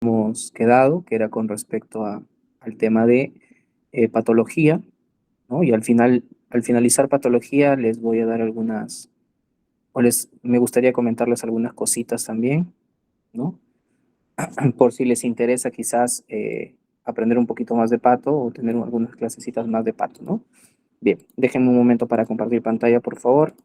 hemos quedado, que era con respecto al tema de patología, ¿no? Y al finalizar patología, les voy a dar algunas, me gustaría comentarles algunas cositas también, ¿no? Por si les interesa quizás aprender un poquito más de pato o tener algunas clasecitas más de pato, ¿no? Bien, déjenme un momento para compartir pantalla, por favor.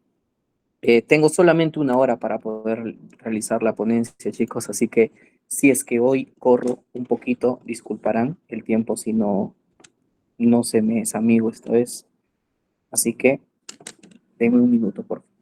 Tengo solamente una hora para poder realizar la ponencia, chicos, así que si es que hoy corro un poquito, disculparán el tiempo si no se me es amigo esta vez. Así que denme un minuto, por favor.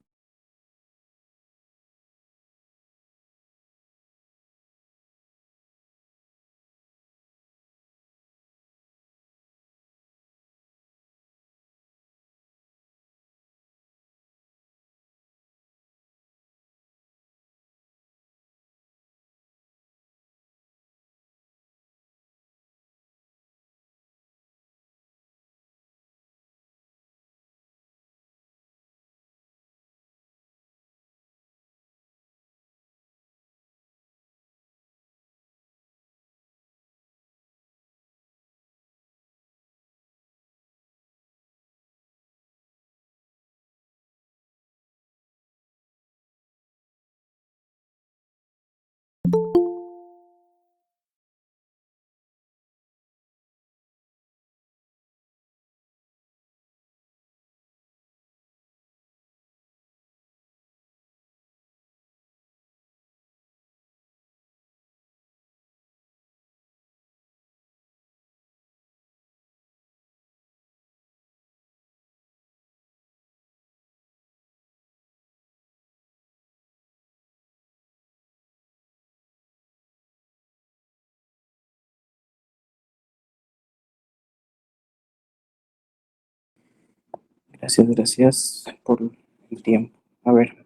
Gracias, gracias por el tiempo. A ver.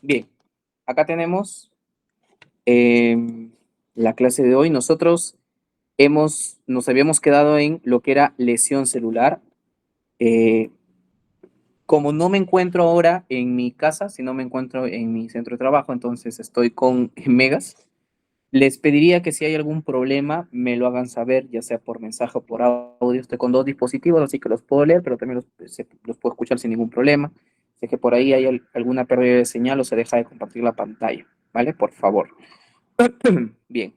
Bien, acá tenemos la clase de hoy. Nosotros nos habíamos quedado en lo que era lesión celular. Eh, Como no me encuentro ahora en mi casa, sino me encuentro en mi centro de trabajo, entonces estoy con Megas. Les pediría que si hay algún problema, me lo hagan saber, ya sea por mensaje o por audio. Estoy con dos dispositivos, así que los puedo leer, pero también los puedo escuchar sin ningún problema. Si es que por ahí hay alguna pérdida de señal o se deja de compartir la pantalla, ¿vale? Por favor. Bien.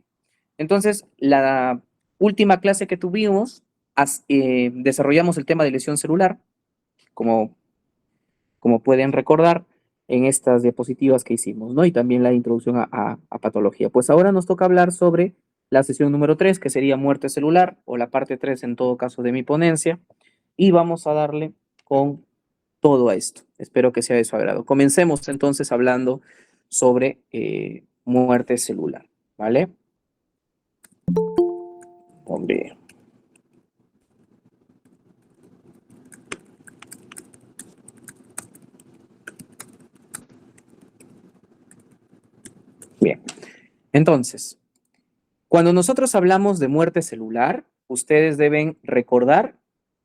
Entonces, la última clase que tuvimos, desarrollamos el tema de lesión celular, como pueden recordar en estas diapositivas que hicimos, ¿no? Y también la introducción a patología. Pues ahora nos toca hablar sobre la sesión número 3, que sería muerte celular, o la parte 3 en todo caso de mi ponencia, y vamos a darle con todo a esto. Espero que sea de su agrado. Comencemos entonces hablando sobre muerte celular, ¿vale? Hombre. Bien. Entonces, cuando nosotros hablamos de muerte celular, ustedes deben recordar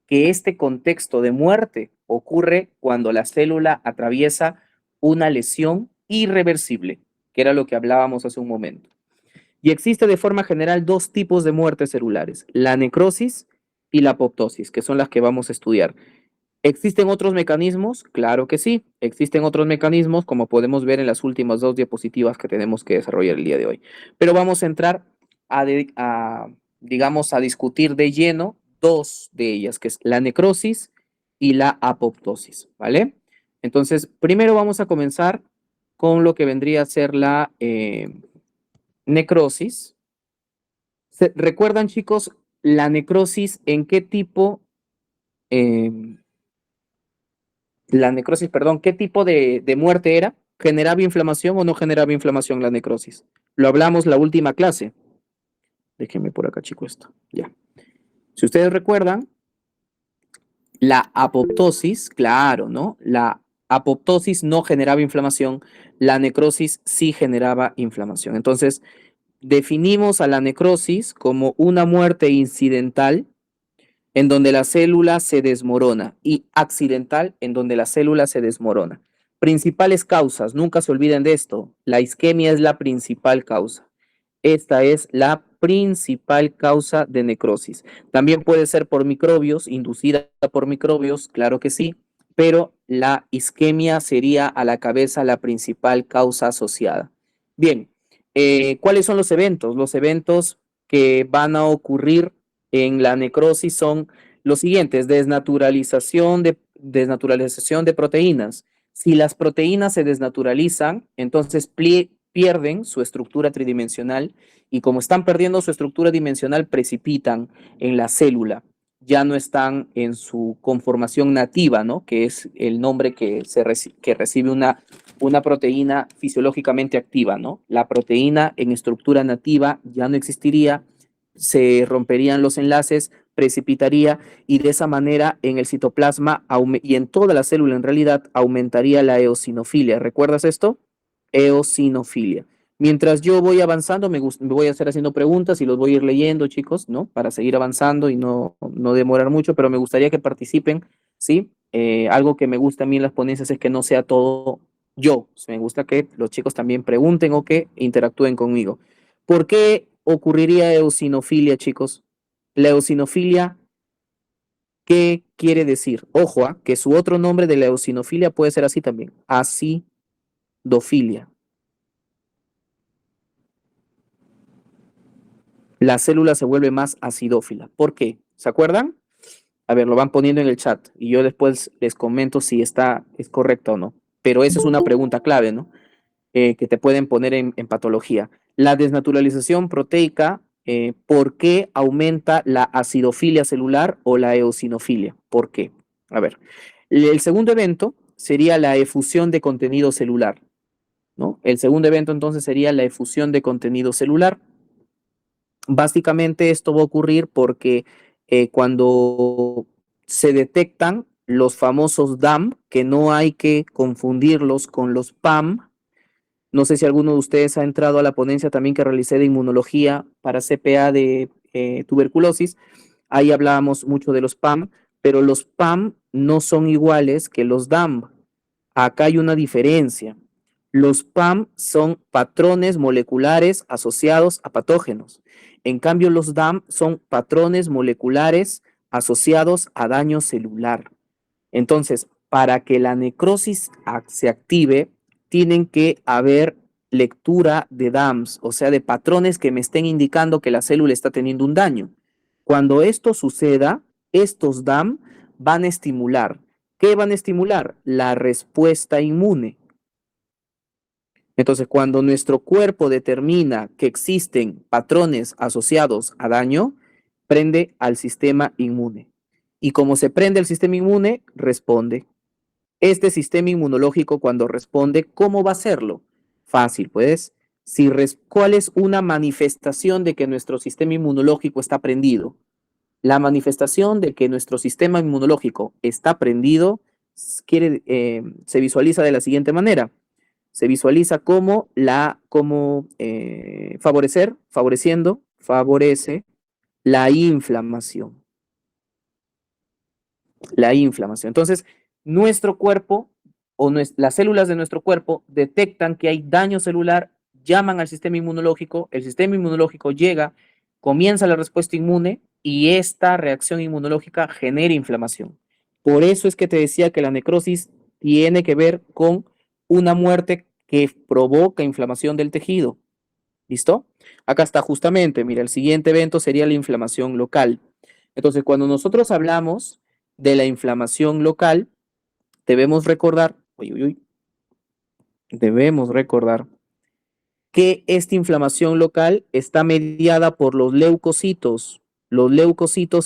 que este contexto de muerte ocurre cuando la célula atraviesa una lesión irreversible, que era lo que hablábamos hace un momento. Y existe de forma general dos tipos de muertes celulares, la necrosis y la apoptosis, que son las que vamos a estudiar. ¿Existen otros mecanismos? Claro que sí. Existen otros mecanismos, como podemos ver en las últimas dos diapositivas que tenemos que desarrollar el día de hoy. Pero vamos a entrar digamos, a discutir de lleno dos de ellas, que es la necrosis y la apoptosis, ¿vale? Entonces, primero vamos a comenzar con lo que vendría a ser la necrosis. ¿Recuerdan, chicos, la necrosis en qué tipo... Eh, la necrosis, perdón, ¿qué tipo de muerte era? ¿Generaba inflamación o no generaba inflamación la necrosis? Lo hablamos la última clase. Déjenme por acá, chico, esto. Ya. Si ustedes recuerdan, la apoptosis, claro, ¿no? La apoptosis no generaba inflamación, la necrosis sí generaba inflamación. Entonces, definimos a la necrosis como una muerte incidental en donde la célula se desmorona y accidental en donde la célula se desmorona. Principales causas, nunca se olviden de esto, la isquemia es la principal causa. Esta es la principal causa de necrosis. También puede ser por microbios, inducida por microbios, claro que sí, pero la isquemia sería a la cabeza la principal causa asociada. Bien, ¿cuáles son los eventos? Los eventos que van a ocurrir en la necrosis son los siguientes: desnaturalización de proteínas. Si las proteínas se desnaturalizan, entonces pierden su estructura tridimensional y como están perdiendo su estructura dimensional, precipitan en la célula. Ya no están en su conformación nativa, ¿no? Que es el nombre que recibe una proteína fisiológicamente activa, ¿no? La proteína en estructura nativa ya no existiría, se romperían los enlaces, precipitaría y de esa manera en el citoplasma y en toda la célula en realidad aumentaría la eosinofilia. ¿Recuerdas esto? Eosinofilia. Mientras yo voy avanzando, me voy a hacer haciendo preguntas y los voy a ir leyendo, chicos, ¿no? Para seguir avanzando y no demorar mucho, pero me gustaría que participen, ¿sí? Algo que me gusta a mí en las ponencias es que no sea todo yo. Me gusta que los chicos también pregunten o que interactúen conmigo. ¿Por qué ocurriría eosinofilia, chicos? La eosinofilia, ¿qué quiere decir? Ojo, que su otro nombre de la eosinofilia puede ser así también, acidofilia. La célula se vuelve más acidófila. ¿Por qué? ¿Se acuerdan? A ver, lo van poniendo en el chat y yo después les comento si es correcto o no. Pero esa es una pregunta clave, ¿no? Que te pueden poner en patología. La desnaturalización proteica, ¿por qué aumenta la acidofilia celular o la eosinofilia? ¿Por qué? A ver, el segundo evento sería la efusión de contenido celular, ¿no? El segundo evento entonces sería la efusión de contenido celular. Básicamente esto va a ocurrir porque cuando se detectan los famosos DAM, que no hay que confundirlos con los PAM. No sé si alguno de ustedes ha entrado a la ponencia también que realicé de inmunología para CPA de tuberculosis. Ahí hablábamos mucho de los PAM, pero los PAM no son iguales que los DAM. Acá hay una diferencia. Los PAM son patrones moleculares asociados a patógenos. En cambio, los DAM son patrones moleculares asociados a daño celular. Entonces, para que la necrosis se active, tienen que haber lectura de DAMs, o sea, de patrones que me estén indicando que la célula está teniendo un daño. Cuando esto suceda, estos DAM van a estimular. ¿Qué van a estimular? La respuesta inmune. Entonces, cuando nuestro cuerpo determina que existen patrones asociados a daño, prende al sistema inmune. Y como se prende el sistema inmune, responde. Este sistema inmunológico, cuando responde, ¿cómo va a hacerlo? Fácil, pues. ¿Cuál es una manifestación de que nuestro sistema inmunológico está prendido? La manifestación de que nuestro sistema inmunológico está prendido se visualiza de la siguiente manera. Se visualiza como favorece la inflamación. La inflamación. Entonces, nuestro cuerpo o las células de nuestro cuerpo detectan que hay daño celular, llaman al sistema inmunológico, el sistema inmunológico llega, comienza la respuesta inmune y esta reacción inmunológica genera inflamación. Por eso es que te decía que la necrosis tiene que ver con una muerte que provoca inflamación del tejido. ¿Listo? Acá está justamente, mira, el siguiente evento sería la inflamación local. Entonces, cuando nosotros hablamos de la inflamación local, debemos recordar, debemos recordar que esta inflamación local está mediada por los leucocitos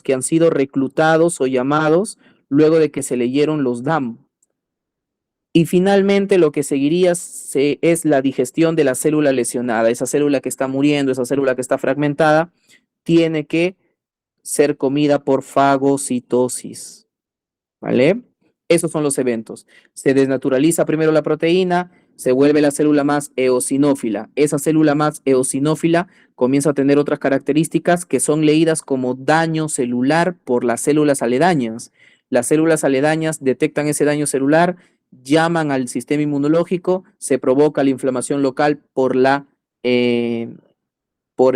que han sido reclutados o llamados luego de que se leyeron los DAM. Y finalmente lo que seguiría es la digestión de la célula lesionada. Esa célula que está muriendo, esa célula que está fragmentada, tiene que ser comida por fagocitosis. ¿Vale? Esos son los eventos. Se desnaturaliza primero la proteína, se vuelve la célula más eosinófila. Esa célula más eosinófila comienza a tener otras características que son leídas como daño celular por las células aledañas. Las células aledañas detectan ese daño celular, llaman al sistema inmunológico, se provoca la inflamación local por por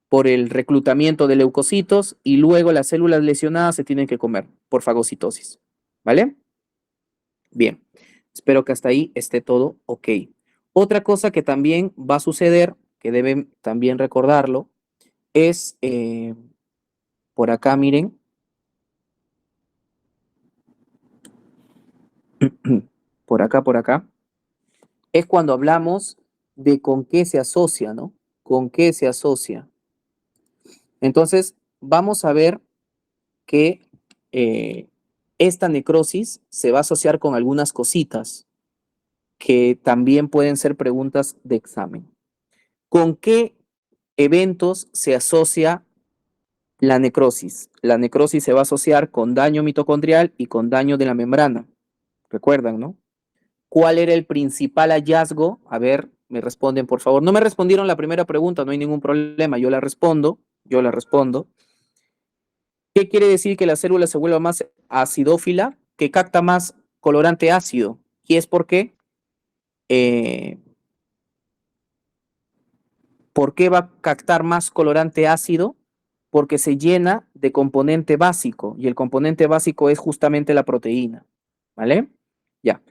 por el reclutamiento de leucocitos y luego las células lesionadas se tienen que comer por fagocitosis, ¿vale? Bien, espero que hasta ahí esté todo ok. Otra cosa que también va a suceder, que deben también recordarlo, es por acá, miren, por acá, es cuando hablamos de con qué se asocia, ¿no? ¿Con qué se asocia? Entonces, vamos a ver que esta necrosis se va a asociar con algunas cositas que también pueden ser preguntas de examen. ¿Con qué eventos se asocia la necrosis? La necrosis se va a asociar con daño mitocondrial y con daño de la membrana. Recuerdan, ¿no? ¿Cuál era el principal hallazgo? A ver, me responden, por favor. No me respondieron la primera pregunta, no hay ningún problema. Yo la respondo, yo la respondo. ¿Qué quiere decir que la célula se vuelva más acidófila? Que capta más colorante ácido. ¿Y es por qué? ¿Por qué va a captar más colorante ácido? Porque se llena de componente básico y el componente básico es justamente la proteína. ¿Vale? Ya.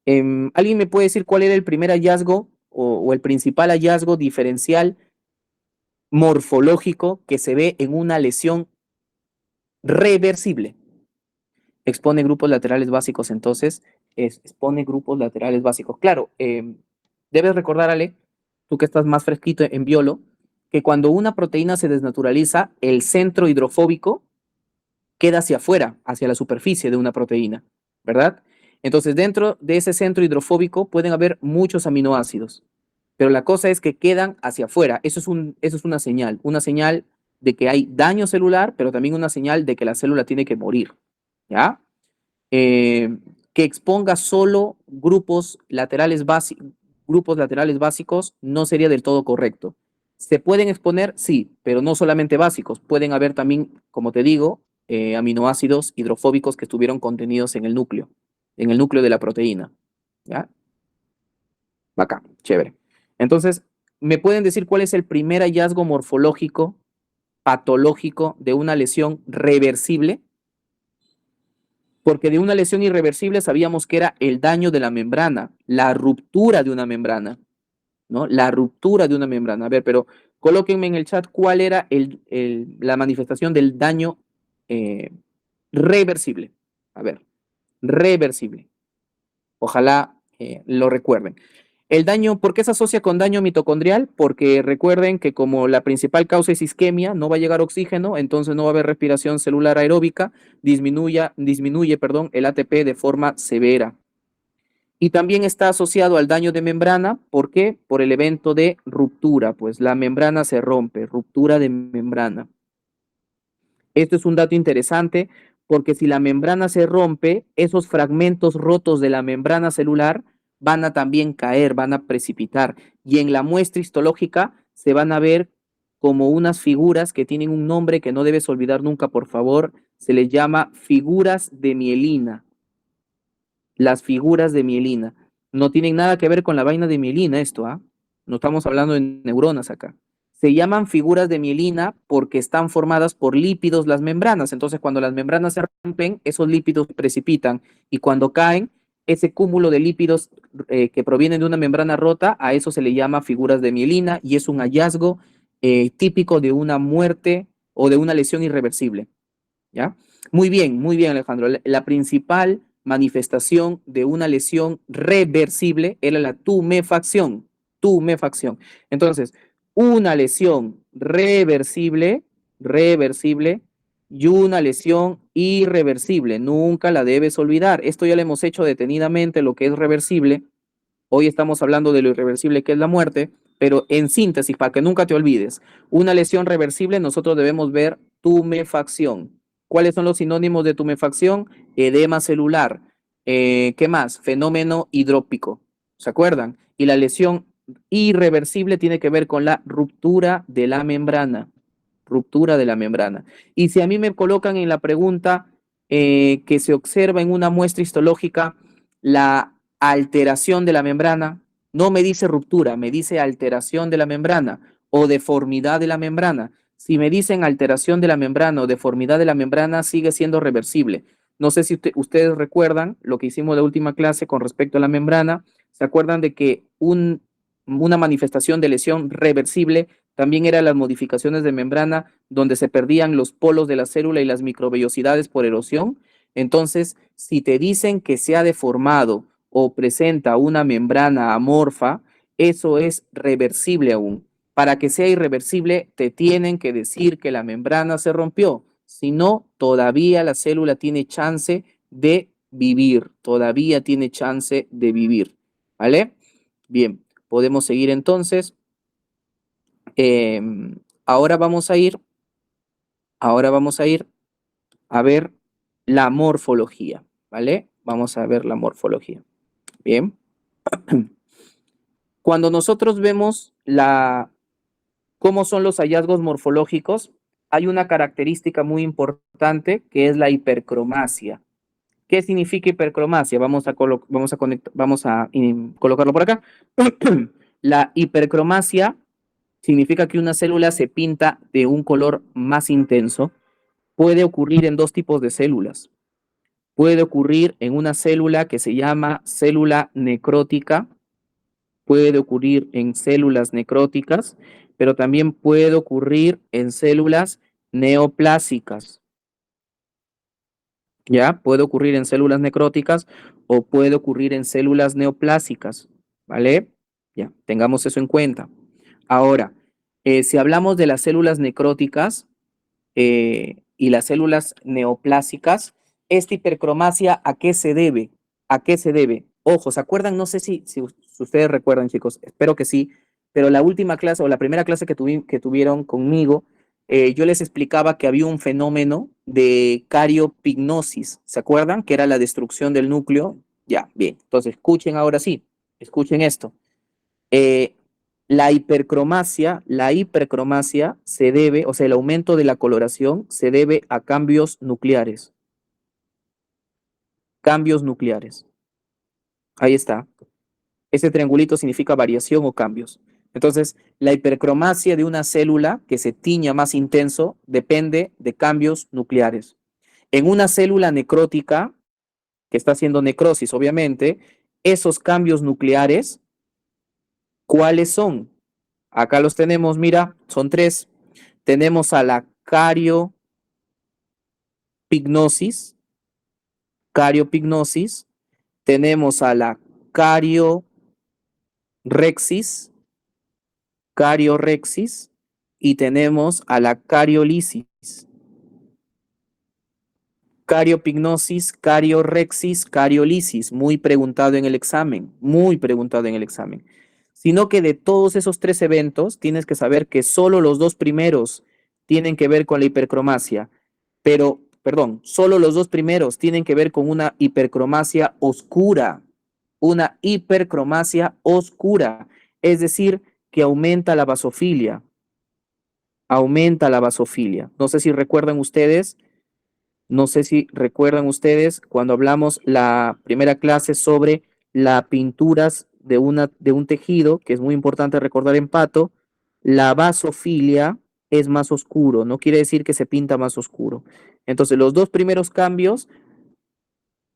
¿Alguien me puede decir cuál era el primer hallazgo o el principal hallazgo diferencial morfológico que se ve en una lesión reversible? Expone grupos laterales básicos, entonces, expone grupos laterales básicos. Claro, debes recordar, Ale, tú que estás más fresquito en biolo, que cuando una proteína se desnaturaliza, el centro hidrofóbico queda hacia afuera, hacia la superficie de una proteína, ¿verdad? Entonces, dentro de ese centro hidrofóbico pueden haber muchos aminoácidos, pero la cosa es que quedan hacia afuera. Eso es una señal de que hay daño celular, pero también una señal de que la célula tiene que morir, ¿ya? Que exponga solo grupos laterales básicos no sería del todo correcto. ¿Se pueden exponer? Sí, pero no solamente básicos. Pueden haber también, como te digo, aminoácidos hidrofóbicos que estuvieron contenidos en el núcleo de la proteína. ¿Ya? Bacán, chévere. Entonces, ¿me pueden decir cuál es el primer hallazgo morfológico, patológico de una lesión reversible? Porque de una lesión irreversible sabíamos que era el daño de la membrana, la ruptura de una membrana, ¿no? La ruptura de una membrana. A ver, pero colóquenme en el chat cuál era la manifestación del daño reversible. A ver, reversible. Ojalá lo recuerden. El daño, ¿por qué se asocia con daño mitocondrial? Porque recuerden que como la principal causa es isquemia, no va a llegar oxígeno, entonces no va a haber respiración celular aeróbica, disminuye, perdón, el ATP de forma severa. Y también está asociado al daño de membrana, ¿por qué? Por el evento de ruptura, pues la membrana se rompe, ruptura de membrana. Esto es un dato interesante porque si la membrana se rompe, esos fragmentos rotos de la membrana celular van a también caer, van a precipitar. Y en la muestra histológica se van a ver como unas figuras que tienen un nombre que no debes olvidar nunca, por favor. Se les llama figuras de mielina. Las figuras de mielina. No tienen nada que ver con la vaina de mielina esto, ¿ah? No estamos hablando de neuronas acá. Se llaman figuras de mielina porque están formadas por lípidos las membranas. Entonces, cuando las membranas se rompen, esos lípidos se precipitan y cuando caen, ese cúmulo de lípidos que provienen de una membrana rota, a eso se le llama figuras de mielina y es un hallazgo típico de una muerte o de una lesión irreversible. ¿Ya? Muy bien, Alejandro. La principal manifestación de una lesión reversible era la tumefacción. Tumefacción. Entonces, una lesión reversible y una lesión irreversible. Nunca la debes olvidar. Esto ya lo hemos hecho detenidamente, lo que es reversible. Hoy estamos hablando de lo irreversible que es la muerte, pero en síntesis, para que nunca te olvides, una lesión reversible nosotros debemos ver tumefacción. ¿Cuáles son los sinónimos de tumefacción? Edema celular. ¿Qué más? Fenómeno hidrópico. ¿Se acuerdan? Y la lesión irreversible tiene que ver con la ruptura de la membrana. Ruptura de la membrana. Y si a mí me colocan en la pregunta que se observa en una muestra histológica, la alteración de la membrana, no me dice ruptura, me dice alteración de la membrana. o deformidad de la membrana. Si me dicen alteración de la membrana o deformidad de la membrana, sigue siendo reversible. No sé si ustedes recuerdan lo que hicimos la última clase con respecto a la membrana. ¿Se acuerdan de que una manifestación de lesión reversible también eran las modificaciones de membrana donde se perdían los polos de la célula y las microvellosidades por erosión? Entonces, si te dicen que se ha deformado o presenta una membrana amorfa, eso es reversible aún. Para que sea irreversible, te tienen que decir que la membrana se rompió. Si no, todavía la célula tiene chance de vivir, todavía tiene chance de vivir. ¿Vale? Bien, podemos seguir entonces. Ahora vamos a ir a ver la morfología, ¿vale? Vamos a ver la morfología. Bien. Cuando nosotros vemos cómo son los hallazgos morfológicos, hay una característica muy importante que es la hipercromacia. ¿Qué significa hipercromacia? Vamos a colocarlo por acá. La hipercromacia significa que una célula se pinta de un color más intenso. Puede ocurrir en dos tipos de células. Puede ocurrir en una célula que se llama célula necrótica, puede ocurrir en células necróticas, pero también puede ocurrir en células neoplásicas. ¿Ya? Puede ocurrir en células necróticas o puede ocurrir en células neoplásicas, ¿vale? Ya, tengamos eso en cuenta. Ahora, si hablamos de las células necróticas y las células neoplásicas, esta hipercromacia, ¿a qué se debe? ¿A qué se debe? Ojo, ¿se acuerdan? No sé si ustedes recuerdan, chicos, espero que sí, pero la última clase o la primera clase que tuvieron conmigo, yo les explicaba que había un fenómeno de cariopignosis, ¿se acuerdan? Que era la destrucción del núcleo. Ya, bien, entonces escuchen ahora sí, escuchen esto. La hipercromacia se debe, o sea, el aumento de la coloración se debe a cambios nucleares. Cambios nucleares. Ahí está. Ese triangulito significa variación o cambios. Entonces, la hipercromacia de una célula que se tiña más intenso depende de cambios nucleares. En una célula necrótica, que está haciendo necrosis, obviamente, esos cambios nucleares, ¿cuáles son? Acá los tenemos, mira, son tres. Tenemos a la cariopignosis, tenemos a la cariorexis, y tenemos a la cariolisis. Cariopignosis, cariorexis, cariolisis, muy preguntado en el examen, Sino que de todos esos tres eventos tienes que saber que solo los dos primeros tienen que ver con la hipercromacia, pero, perdón, solo los dos primeros tienen que ver con una hipercromacia oscura, es decir, que aumenta la vasofilia. No sé si recuerdan ustedes cuando hablamos la primera clase sobre las pinturas de un tejido, que es muy importante recordar en pato, la vasofilia es más oscuro, no quiere decir que se pinta más oscuro. Entonces, los dos primeros cambios,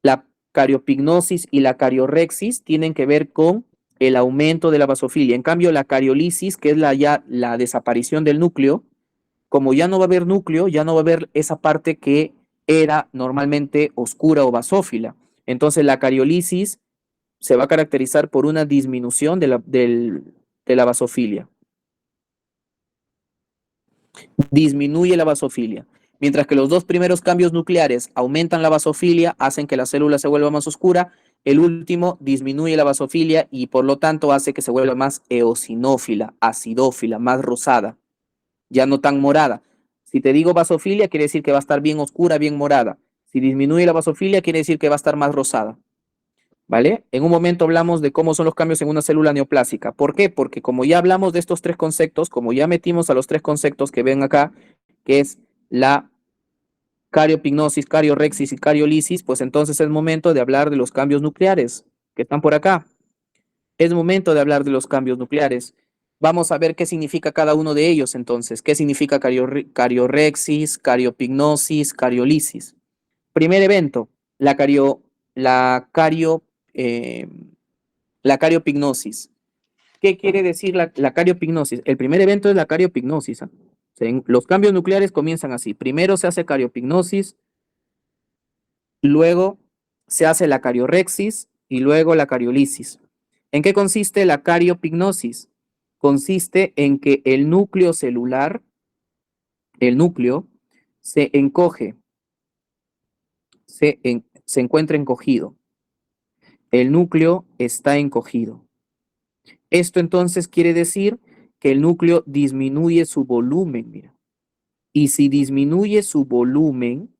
la cariopignosis y la cariorexis, tienen que ver con el aumento de la vasofilia. En cambio, la cariolisis, que es la desaparición del núcleo, como ya no va a haber núcleo, ya no va a haber esa parte que era normalmente oscura o basófila. Entonces la cariolisis se va a caracterizar por una disminución de la vasofilia. Disminuye la vasofilia. Mientras que los dos primeros cambios nucleares aumentan la vasofilia, hacen que la célula se vuelva más oscura, el último disminuye la vasofilia y por lo tanto hace que se vuelva más eosinófila, acidófila, más rosada, ya no tan morada. Si te digo vasofilia, quiere decir que va a estar bien oscura, bien morada. Si disminuye la vasofilia, quiere decir que va a estar más rosada. ¿Vale? En un momento hablamos de cómo son los cambios en una célula neoplásica. ¿Por qué? Porque como ya hablamos de estos tres conceptos, como ya metimos a los tres conceptos que ven acá, que es la cariopignosis, cariorexis y cariolisis, pues entonces es momento de hablar de los cambios nucleares que están por acá. Es momento de hablar de los cambios nucleares. Vamos a ver qué significa cada uno de ellos entonces. ¿Qué significa cariorexis, cariopignosis, cariolisis? Primer evento, la, cario, la, cario, eh, la cariopignosis. ¿Qué quiere decir la cariopignosis? El primer evento es la cariopignosis. ¿Ah? Los cambios nucleares comienzan así. Primero se hace cariopignosis, luego se hace la cariorexis y luego la cariolisis. ¿En qué consiste la cariopignosis? Consiste en que el núcleo celular, el núcleo, se encoge, se encuentra encogido. El núcleo está encogido. Esto entonces quiere decir que el núcleo disminuye su volumen, mira. Y si disminuye su volumen,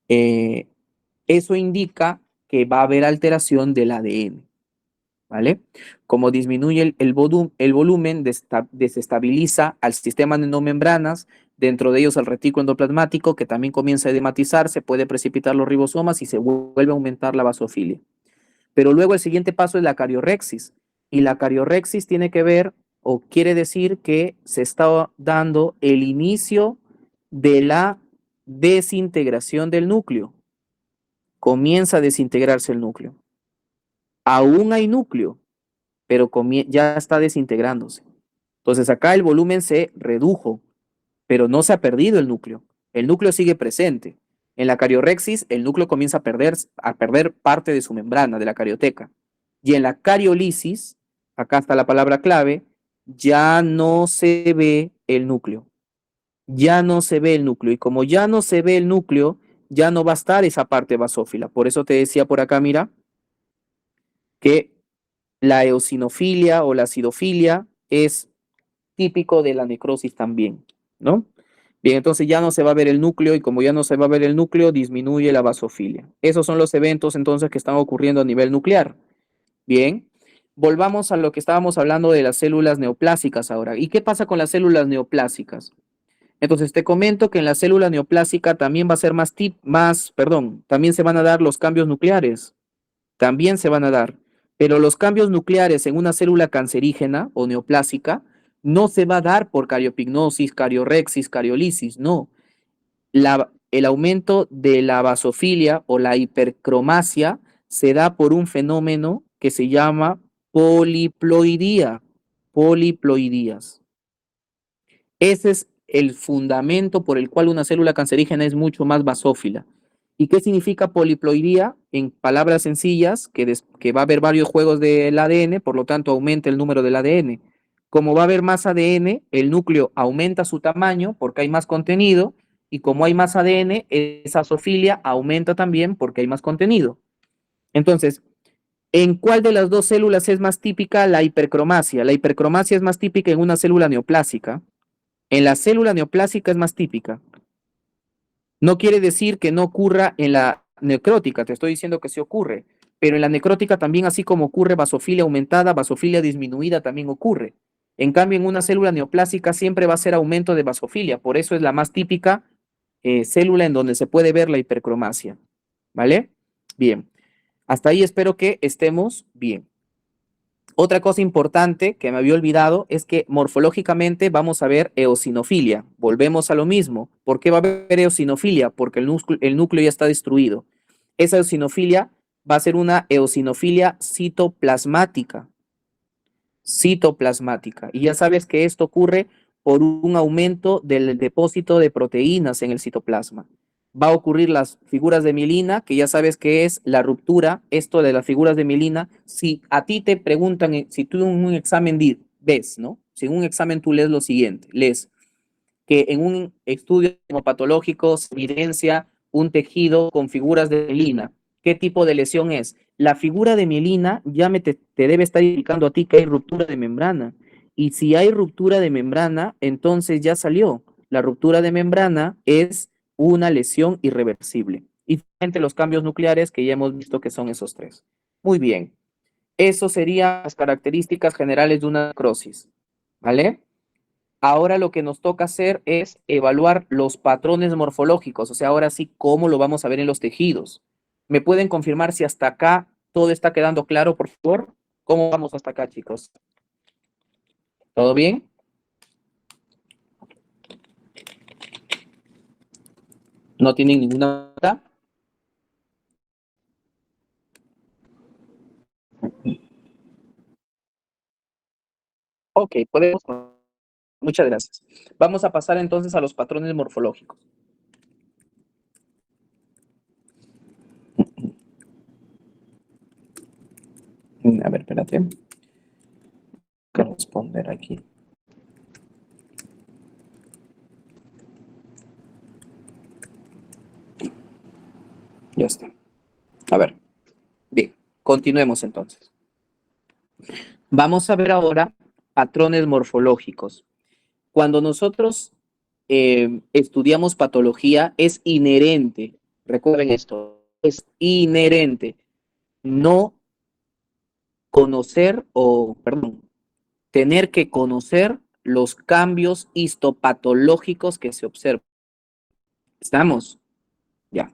eh, eso indica que va a haber alteración del ADN, ¿vale? Como disminuye el volumen, desestabiliza al sistema de endomembranas, dentro de ellos al retículo endoplasmático, que también comienza a edematizarse, puede precipitar los ribosomas y se vuelve a aumentar la vasofilia. Pero luego el siguiente paso es la cariorexis. Y la cariorexis tiene que ver o quiere decir que se está dando el inicio de la desintegración del núcleo. Comienza a desintegrarse el núcleo. Aún hay núcleo, pero ya está desintegrándose. Entonces acá el volumen se redujo, pero no se ha perdido el núcleo. El núcleo sigue presente. En la cariorexis, el núcleo comienza a perder parte de su membrana, de la carioteca. Y en la cariolisis, acá está la palabra clave, ya no se ve el núcleo. Ya no se ve el núcleo. Y como ya no se ve el núcleo, ya no va a estar esa parte basófila. Por eso te decía por acá, mira, que la eosinofilia o la acidofilia es típico de la necrosis también, ¿no? Bien, entonces ya no se va a ver el núcleo y como ya no se va a ver el núcleo, disminuye la vasofilia. Esos son los eventos entonces que están ocurriendo a nivel nuclear. Bien, volvamos a lo que estábamos hablando de las células neoplásicas ahora. ¿Y qué pasa con las células neoplásicas? Entonces te comento que en la célula neoplásica también va a ser también se van a dar los cambios nucleares. También se van a dar. Pero los cambios nucleares en una célula cancerígena o neoplásica no se va a dar por cariopignosis, cariorexis, cariolisis, no. El aumento de la vasofilia o la hipercromasia se da por un fenómeno que se llama poliploidía, poliploidías. Ese es el fundamento por el cual una célula cancerígena es mucho más basófila. ¿Y qué significa poliploidía? En palabras sencillas, que va a haber varios juegos del ADN, por lo tanto aumenta el número del ADN. Como va a haber más ADN, el núcleo aumenta su tamaño porque hay más contenido, y como hay más ADN, esa zoofilia aumenta también porque hay más contenido. Entonces, ¿en cuál de las dos células es más típica la hipercromasia? La hipercromasia es más típica en una célula neoplásica. En la célula neoplásica es más típica. No quiere decir que no ocurra en la necrótica, te estoy diciendo que sí ocurre, pero en la necrótica también, así como ocurre basofilia aumentada, basofilia disminuida también ocurre. En cambio, en una célula neoplásica siempre va a ser aumento de basofilia, por eso es la más típica célula en donde se puede ver la hipercromasia. ¿Vale? Bien, hasta ahí espero que estemos bien. Otra cosa importante que me había olvidado es que morfológicamente vamos a ver eosinofilia. Volvemos a lo mismo. ¿Por qué va a haber eosinofilia? Porque el núcleo ya está destruido. Esa eosinofilia va a ser una eosinofilia citoplasmática. Citoplasmática. Y ya sabes que esto ocurre por un aumento del depósito de proteínas en el citoplasma. Va a ocurrir las figuras de mielina, que ya sabes que es la ruptura, esto de las figuras de mielina. Si a ti te preguntan, si tú en un examen ves, ¿no? Si en un examen tú lees lo siguiente, lees que en un estudio patológico se evidencia un tejido con figuras de mielina. ¿Qué tipo de lesión es? La figura de mielina ya te debe estar indicando a ti que hay ruptura de membrana. Y si hay ruptura de membrana, entonces ya salió. La ruptura de membrana es una lesión irreversible. Y frente a los cambios nucleares que ya hemos visto que son esos tres. Muy bien. Eso serían las características generales de una necrosis. ¿Vale? Ahora lo que nos toca hacer es evaluar los patrones morfológicos, o sea, ahora sí, cómo lo vamos a ver en los tejidos. ¿Me pueden confirmar si hasta acá todo está quedando claro, por favor? ¿Cómo vamos hasta acá, chicos? ¿Todo bien? ¿No tienen ninguna duda? Ok, podemos. Muchas gracias. Vamos a pasar entonces a los patrones morfológicos. A ver, espérate. Voy a responder aquí. Ya está. A ver, bien, continuemos entonces. Vamos a ver ahora patrones morfológicos. Cuando nosotros estudiamos patología, es inherente, recuerden esto, es inherente no conocer o, perdón, tener que conocer los cambios histopatológicos que se observan. ¿Estamos? Ya.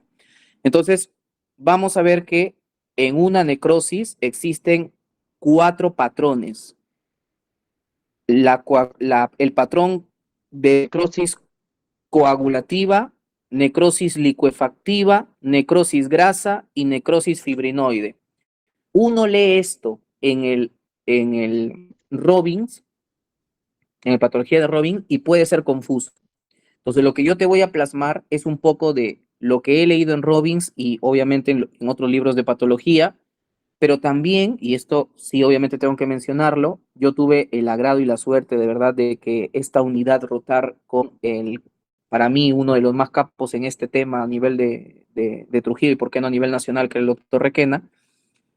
Entonces, vamos a ver que en una necrosis existen 4 patrones. El patrón de necrosis coagulativa, necrosis licuefactiva, necrosis grasa y necrosis fibrinoide. Uno lee esto en el Robbins, en la patología de Robin, y puede ser confuso. Entonces, lo que yo te voy a plasmar es un poco de lo que he leído en Robbins y obviamente en otros libros de patología, pero también, y esto sí obviamente tengo que mencionarlo, yo tuve el agrado y la suerte de verdad de que esta unidad rotar con para mí, uno de los más capos en este tema a nivel de Trujillo y por qué no a nivel nacional, que es el doctor Requena.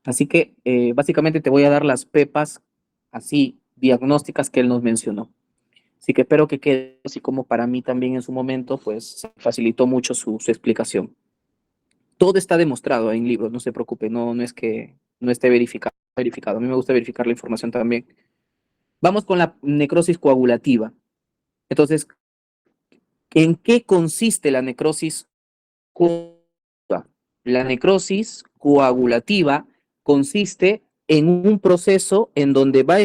Así que básicamente te voy a dar las pepas así diagnósticas que él nos mencionó. Así que espero que quede así como para mí también en su momento, pues facilitó mucho su explicación. Todo está demostrado en libros, no se preocupe, no es que no esté verificado. A mí me gusta verificar la información también. Vamos con la necrosis coagulativa. Entonces, ¿en qué consiste la necrosis coagulativa? La necrosis coagulativa consiste en un proceso en donde va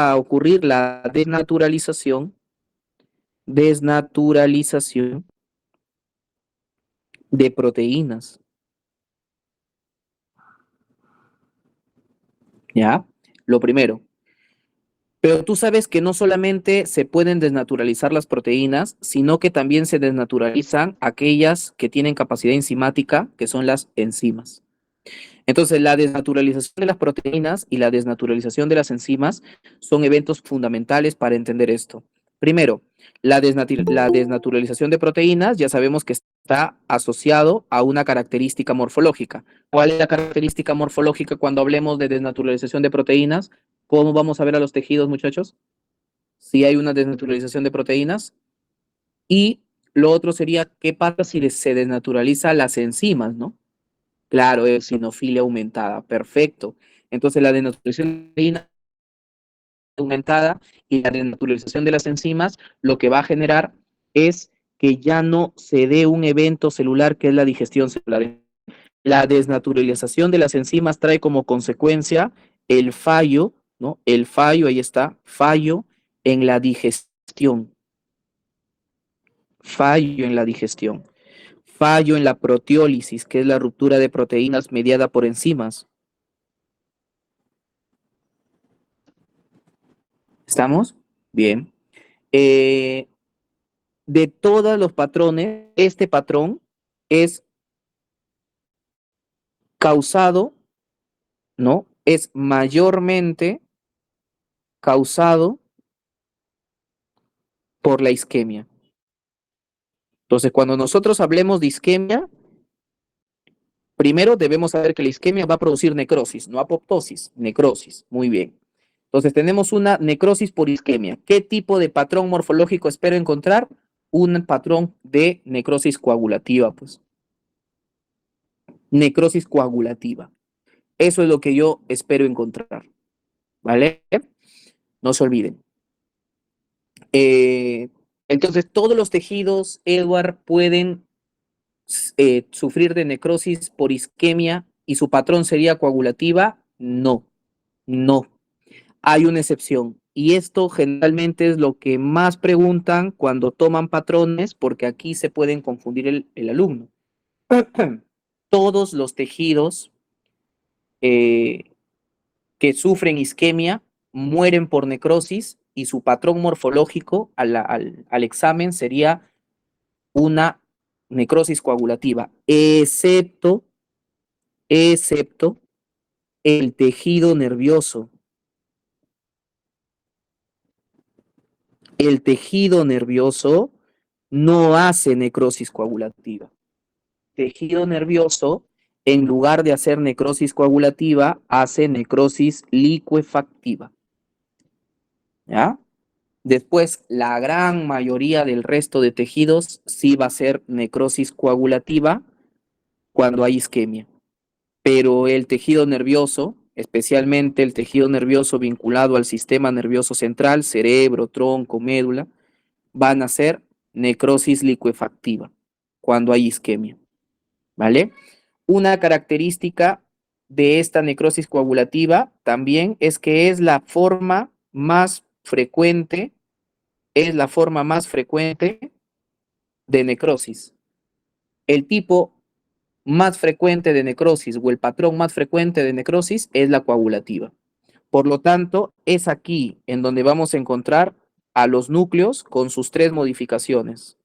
a ocurrir la desnaturalización de proteínas, ¿ya? Lo primero. Pero tú sabes que no solamente se pueden desnaturalizar las proteínas, sino que también se desnaturalizan aquellas que tienen capacidad enzimática, que son las enzimas. Entonces, la desnaturalización de las proteínas y la desnaturalización de las enzimas son eventos fundamentales para entender esto. Primero, la desnaturalización de proteínas ya sabemos que está asociado a una característica morfológica. ¿Cuál es la característica morfológica cuando hablemos de desnaturalización de proteínas? ¿Cómo vamos a ver a los tejidos, muchachos? Si hay una desnaturalización de proteínas. Y lo otro sería, ¿qué pasa si se desnaturaliza las enzimas, no? Claro, es sinofilia aumentada. Perfecto. Entonces, la desnaturalización de proteínas aumentada y la desnaturalización de las enzimas, lo que va a generar es que ya no se dé un evento celular que es la digestión celular. La desnaturalización de las enzimas trae como consecuencia el fallo, ¿no? El fallo, ahí está, fallo en la digestión, fallo en la digestión, fallo en la proteólisis, que es la ruptura de proteínas mediada por enzimas. ¿Estamos? Bien. Eh, de todos los patrones, este patrón es causado, ¿no? Es mayormente causado por la isquemia. Entonces, cuando nosotros hablemos de isquemia, primero debemos saber que la isquemia va a producir necrosis, no apoptosis, necrosis. Muy bien. Entonces, tenemos una necrosis por isquemia. ¿Qué tipo de patrón morfológico espero encontrar? Un patrón de necrosis coagulativa, pues. Necrosis coagulativa. Eso es lo que yo espero encontrar. ¿Vale? No se olviden. Entonces, todos los tejidos, Edward, pueden sufrir de necrosis por isquemia y su patrón sería coagulativa. No. No, hay una excepción. Y esto generalmente es lo que más preguntan cuando toman patrones, porque aquí se pueden confundir el alumno. Todos los tejidos eh, que sufren isquemia mueren por necrosis y su patrón morfológico al examen sería una necrosis coagulativa, excepto el tejido nervioso. El tejido nervioso no hace necrosis coagulativa. Tejido nervioso, en lugar de hacer necrosis coagulativa, hace necrosis licuefactiva. ¿Ya? Después, la gran mayoría del resto de tejidos sí va a ser necrosis coagulativa cuando hay isquemia. Pero el tejido nervioso, especialmente el tejido nervioso vinculado al sistema nervioso central, cerebro, tronco, médula, van a ser necrosis licuefactiva cuando hay isquemia, ¿vale? Una característica de esta necrosis coagulativa también es que es la forma más frecuente de necrosis. El tipo más frecuente de necrosis o el patrón más frecuente de necrosis es la coagulativa. Por lo tanto, es aquí en donde vamos a encontrar a los núcleos con sus tres modificaciones.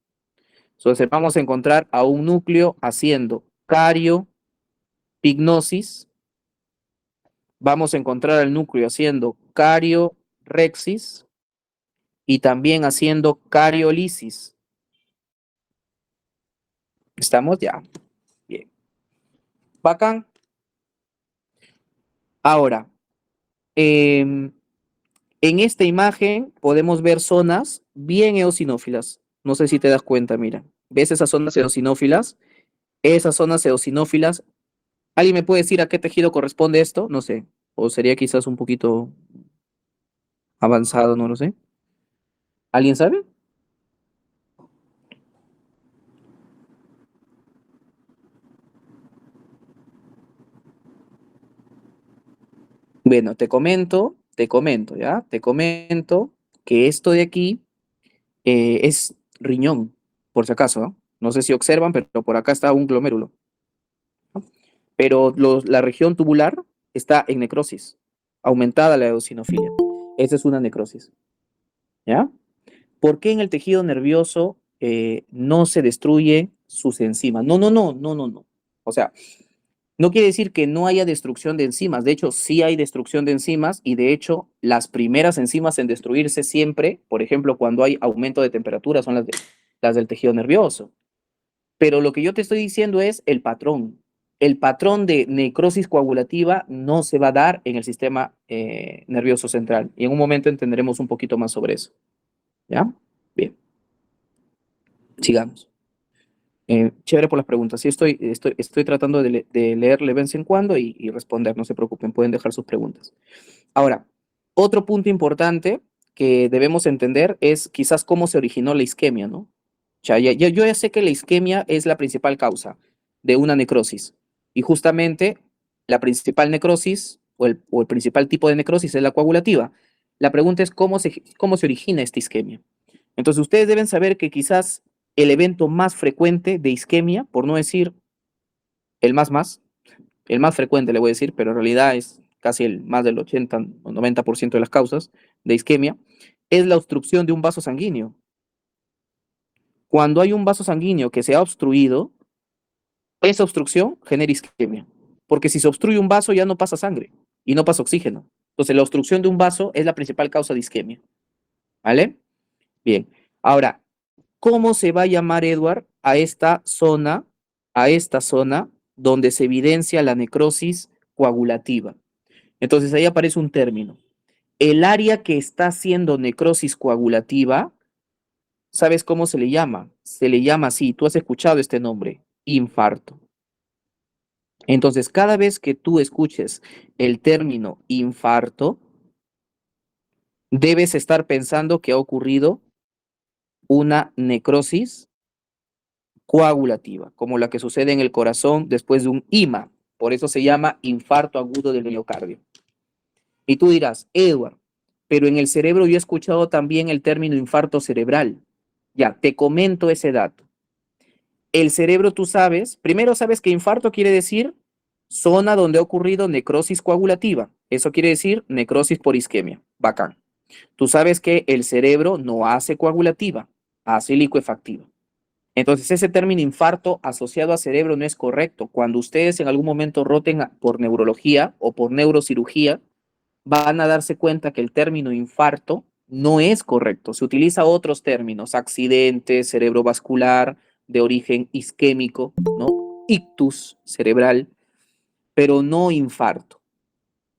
Entonces vamos a encontrar a un núcleo haciendo cariopignosis, vamos a encontrar al núcleo haciendo cariorexis y también haciendo cariolisis. ¿Estamos ya? Bien. Bacán. Ahora, en esta imagen podemos ver zonas bien eosinófilas. No sé si te das cuenta, mira. ¿Ves esas zonas eosinófilas? Esas zonas eosinófilas. ¿Alguien me puede decir a qué tejido corresponde esto? No sé. O sería quizás un poquito avanzado, no lo sé. ¿Alguien sabe? Bueno, ¿ya? Te comento que esto de aquí es riñón, por si acaso, ¿no? No sé si observan, pero por acá está un glomérulo. ¿No? Pero la región tubular está en necrosis, aumentada la eosinofilia. Esa es una necrosis, ¿ya? ¿Por qué en el tejido nervioso no se destruye sus enzimas? No, no, no, no, no, no. O sea, no quiere decir que no haya destrucción de enzimas. De hecho, sí hay destrucción de enzimas y de hecho las primeras enzimas en destruirse siempre, por ejemplo, cuando hay aumento de temperatura, son las del tejido nervioso. Pero lo que yo te estoy diciendo es el patrón. El patrón de necrosis coagulativa no se va a dar en el sistema nervioso central. Y en un momento entenderemos un poquito más sobre eso. ¿Ya? Bien, sigamos. Chévere por las preguntas. Sí, estoy tratando de leer de vez en cuando y responder, no se preocupen, pueden dejar sus preguntas. Ahora, otro punto importante que debemos entender es quizás cómo se originó la isquemia, ¿no? O sea, yo ya sé que la isquemia es la principal causa de una necrosis y justamente la principal necrosis o el principal tipo de necrosis es la coagulativa. La pregunta es cómo se origina esta isquemia. Entonces, ustedes deben saber que quizás el evento más frecuente de isquemia, por no decir el más frecuente le voy a decir, pero en realidad es casi más del 80 o 90% de las causas de isquemia, es la obstrucción de un vaso sanguíneo. Cuando hay un vaso sanguíneo que se ha obstruido, esa obstrucción genera isquemia. Porque si se obstruye un vaso ya no pasa sangre y no pasa oxígeno. Entonces, la obstrucción de un vaso es la principal causa de isquemia. ¿Vale? Bien. Ahora, ¿cómo se va a llamar, Edward, a esta zona donde se evidencia la necrosis coagulativa? Entonces ahí aparece un término. El área que está haciendo necrosis coagulativa, ¿sabes cómo se le llama? Se le llama así, tú has escuchado este nombre, infarto. Entonces, cada vez que tú escuches el término infarto, debes estar pensando que ha ocurrido una necrosis coagulativa, como la que sucede en el corazón después de un IMA. Por eso se llama infarto agudo del miocardio. Y tú dirás, Edward, pero en el cerebro yo he escuchado también el término infarto cerebral. Ya, te comento ese dato. El cerebro, tú sabes, primero sabes que infarto quiere decir zona donde ha ocurrido necrosis coagulativa. Eso quiere decir necrosis por isquemia. Bacán. Tú sabes que el cerebro no hace coagulativa, hace licuefactiva. Entonces, ese término infarto asociado a cerebro no es correcto. Cuando ustedes en algún momento roten por neurología o por neurocirugía, van a darse cuenta que el término infarto no es correcto. Se utiliza otros términos, accidente cerebrovascular de origen isquémico, ¿no? Ictus cerebral, pero no infarto,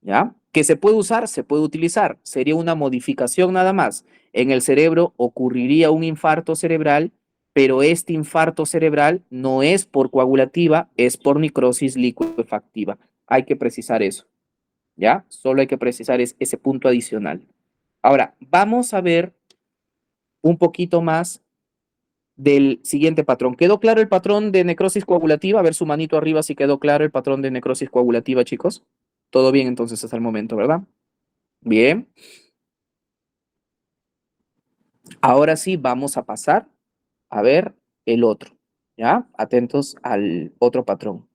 ¿ya? Que se puede usar, se puede utilizar. Sería una modificación nada más. En el cerebro ocurriría un infarto cerebral, pero este infarto cerebral no es por coagulativa, es por necrosis licuefactiva. Hay que precisar eso. ¿Ya? Solo hay que precisar ese punto adicional. Ahora, vamos a ver un poquito más del siguiente patrón. ¿Quedó claro el patrón de necrosis coagulativa? A ver su manito arriba si quedó claro el patrón de necrosis coagulativa, chicos. Todo bien entonces hasta el momento, ¿verdad? Bien. Ahora sí vamos a pasar a ver el otro, ¿ya? Atentos al otro patrón.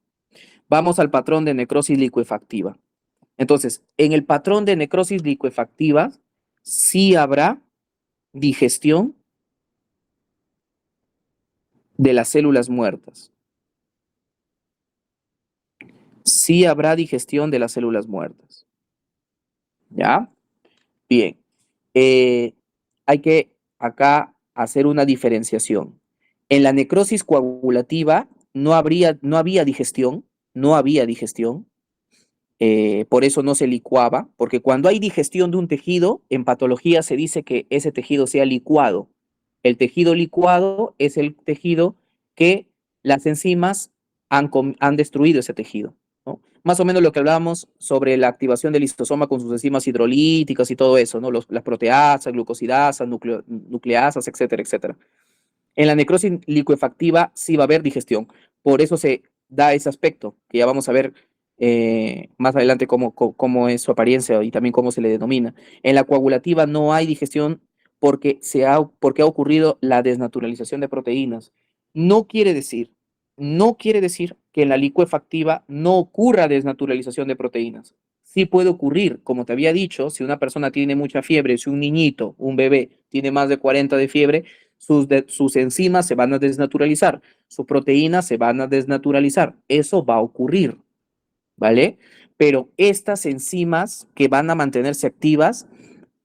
Vamos al patrón de necrosis licuefactiva. Entonces, en el patrón de necrosis licuefactiva sí habrá digestión de las células muertas. Sí habrá digestión de las células muertas. ¿Ya? Bien. Hay que acá hacer una diferenciación. En la necrosis coagulativa no había digestión, no había digestión, por eso no se licuaba, porque cuando hay digestión de un tejido, en patología se dice que ese tejido sea licuado. El tejido licuado es el tejido que las enzimas han destruido ese tejido, ¿no? Más o menos lo que hablábamos sobre la activación del listosoma con sus enzimas hidrolíticas y todo eso, ¿no? Las proteasas, glucosidasas, nucleasas, etcétera, etcétera. En la necrosis licuefactiva sí va a haber digestión. Por eso se da ese aspecto, que ya vamos a ver más adelante cómo es su apariencia y también cómo se le denomina. En la coagulativa no hay digestión porque ha ocurrido la desnaturalización de proteínas. No quiere decir, no quiere decir que en la licuefactiva no ocurra desnaturalización de proteínas. Sí puede ocurrir, como te había dicho, si una persona tiene mucha fiebre, si un niñito, un bebé, tiene más de 40 de fiebre, sus enzimas se van a desnaturalizar, sus proteínas se van a desnaturalizar. Eso va a ocurrir, ¿vale? Pero estas enzimas que van a mantenerse activas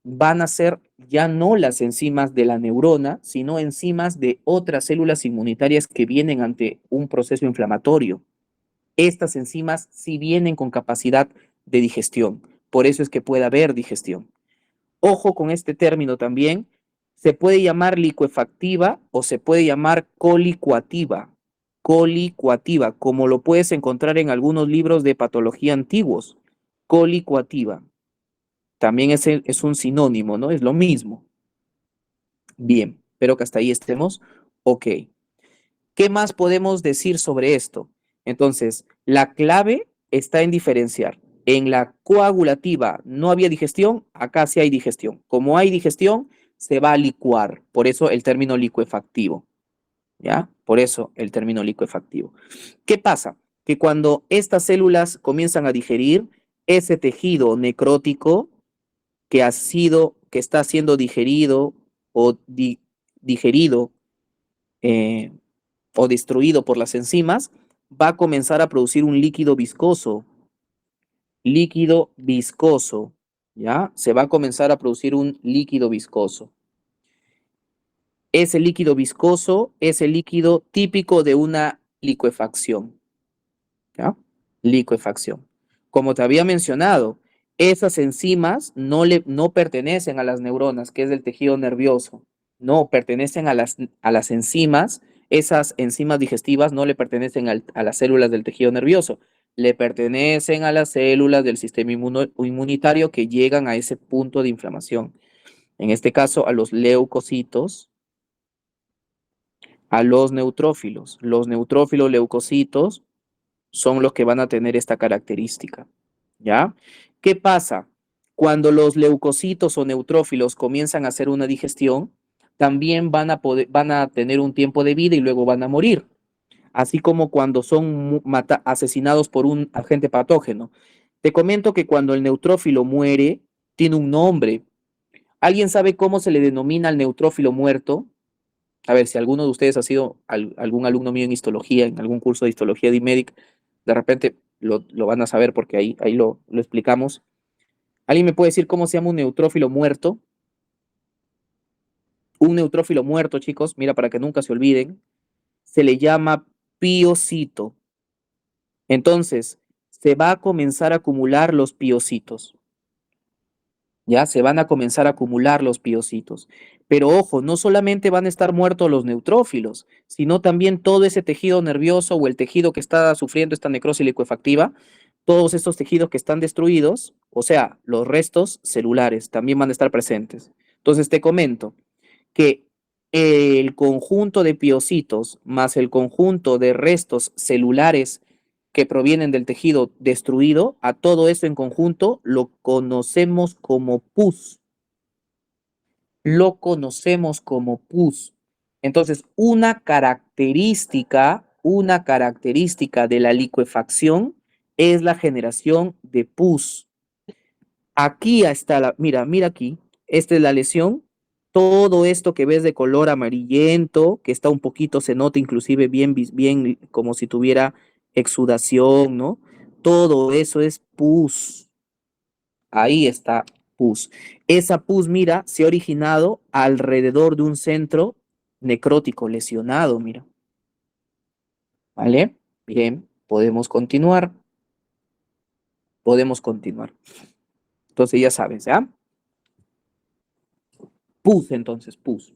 van a ser ya no las enzimas de la neurona, sino enzimas de otras células inmunitarias que vienen ante un proceso inflamatorio. Estas enzimas sí vienen con capacidad de digestión, por eso es que puede haber digestión. Ojo con este término también, se puede llamar licuefactiva o se puede llamar colicoativa, como lo puedes encontrar en algunos libros de patología antiguos, colicoativa. También es un sinónimo, ¿no? Es lo mismo. Bien, espero que hasta ahí estemos. Ok. ¿Qué más podemos decir sobre esto? Entonces, la clave está en diferenciar. En la coagulativa no había digestión, acá sí hay digestión. Como hay digestión, se va a licuar. Por eso el término licuefactivo. ¿Ya? Por eso el término licuefactivo. ¿Qué pasa? Que cuando estas células comienzan a digerir, ese tejido necrótico que está siendo digerido o digerido eh, o destruido por las enzimas, va a comenzar a producir un líquido viscoso, ¿ya? Se va a comenzar a producir un líquido viscoso. Ese líquido viscoso es el líquido típico de una licuefacción, ¿ya? Licuefacción. Como te había mencionado, esas enzimas no pertenecen a las neuronas, que es del tejido nervioso. No, pertenecen a las enzimas. Esas enzimas digestivas no le pertenecen a las células del tejido nervioso. Le pertenecen a las células del sistema inmunitario que llegan a ese punto de inflamación. En este caso, a los leucocitos, a los neutrófilos. Los neutrófilos leucocitos son los que van a tener esta característica, ¿ya? ¿Qué pasa? Cuando los leucocitos o neutrófilos comienzan a hacer una digestión, también van a tener un tiempo de vida y luego van a morir, así como cuando son asesinados por un agente patógeno. Te comento que cuando el neutrófilo muere, tiene un nombre. ¿Alguien sabe cómo se le denomina al neutrófilo muerto? A ver, si alguno de ustedes ha sido algún alumno mío en histología, en algún curso de histología de IMEDIC, de repente lo van a saber porque ahí lo explicamos. ¿Alguien me puede decir cómo se llama un neutrófilo muerto? Un neutrófilo muerto, chicos, mira, para que nunca se olviden, se le llama piocito. Entonces, se va a comenzar a acumular los piocitos. Ya se van a comenzar a acumular los piocitos. Pero ojo, no solamente van a estar muertos los neutrófilos, sino también todo ese tejido nervioso o el tejido que está sufriendo esta necrosis licuefactiva, todos estos tejidos que están destruidos, o sea, los restos celulares también van a estar presentes. Entonces te comento que el conjunto de piocitos más el conjunto de restos celulares que provienen del tejido destruido, a todo eso en conjunto lo conocemos como pus. Lo conocemos como pus. Entonces, una característica de la licuefacción es la generación de pus. Aquí está mira aquí, esta es la lesión. Todo esto que ves de color amarillento, que está un poquito, se nota inclusive bien como si tuviera exudación, ¿no? Todo eso es pus. Ahí está pus. Esa pus, mira, se ha originado alrededor de un centro necrótico lesionado, mira. ¿Vale? Bien, podemos continuar. Podemos continuar. Entonces ya sabes, ¿ya? Pus, entonces, pus.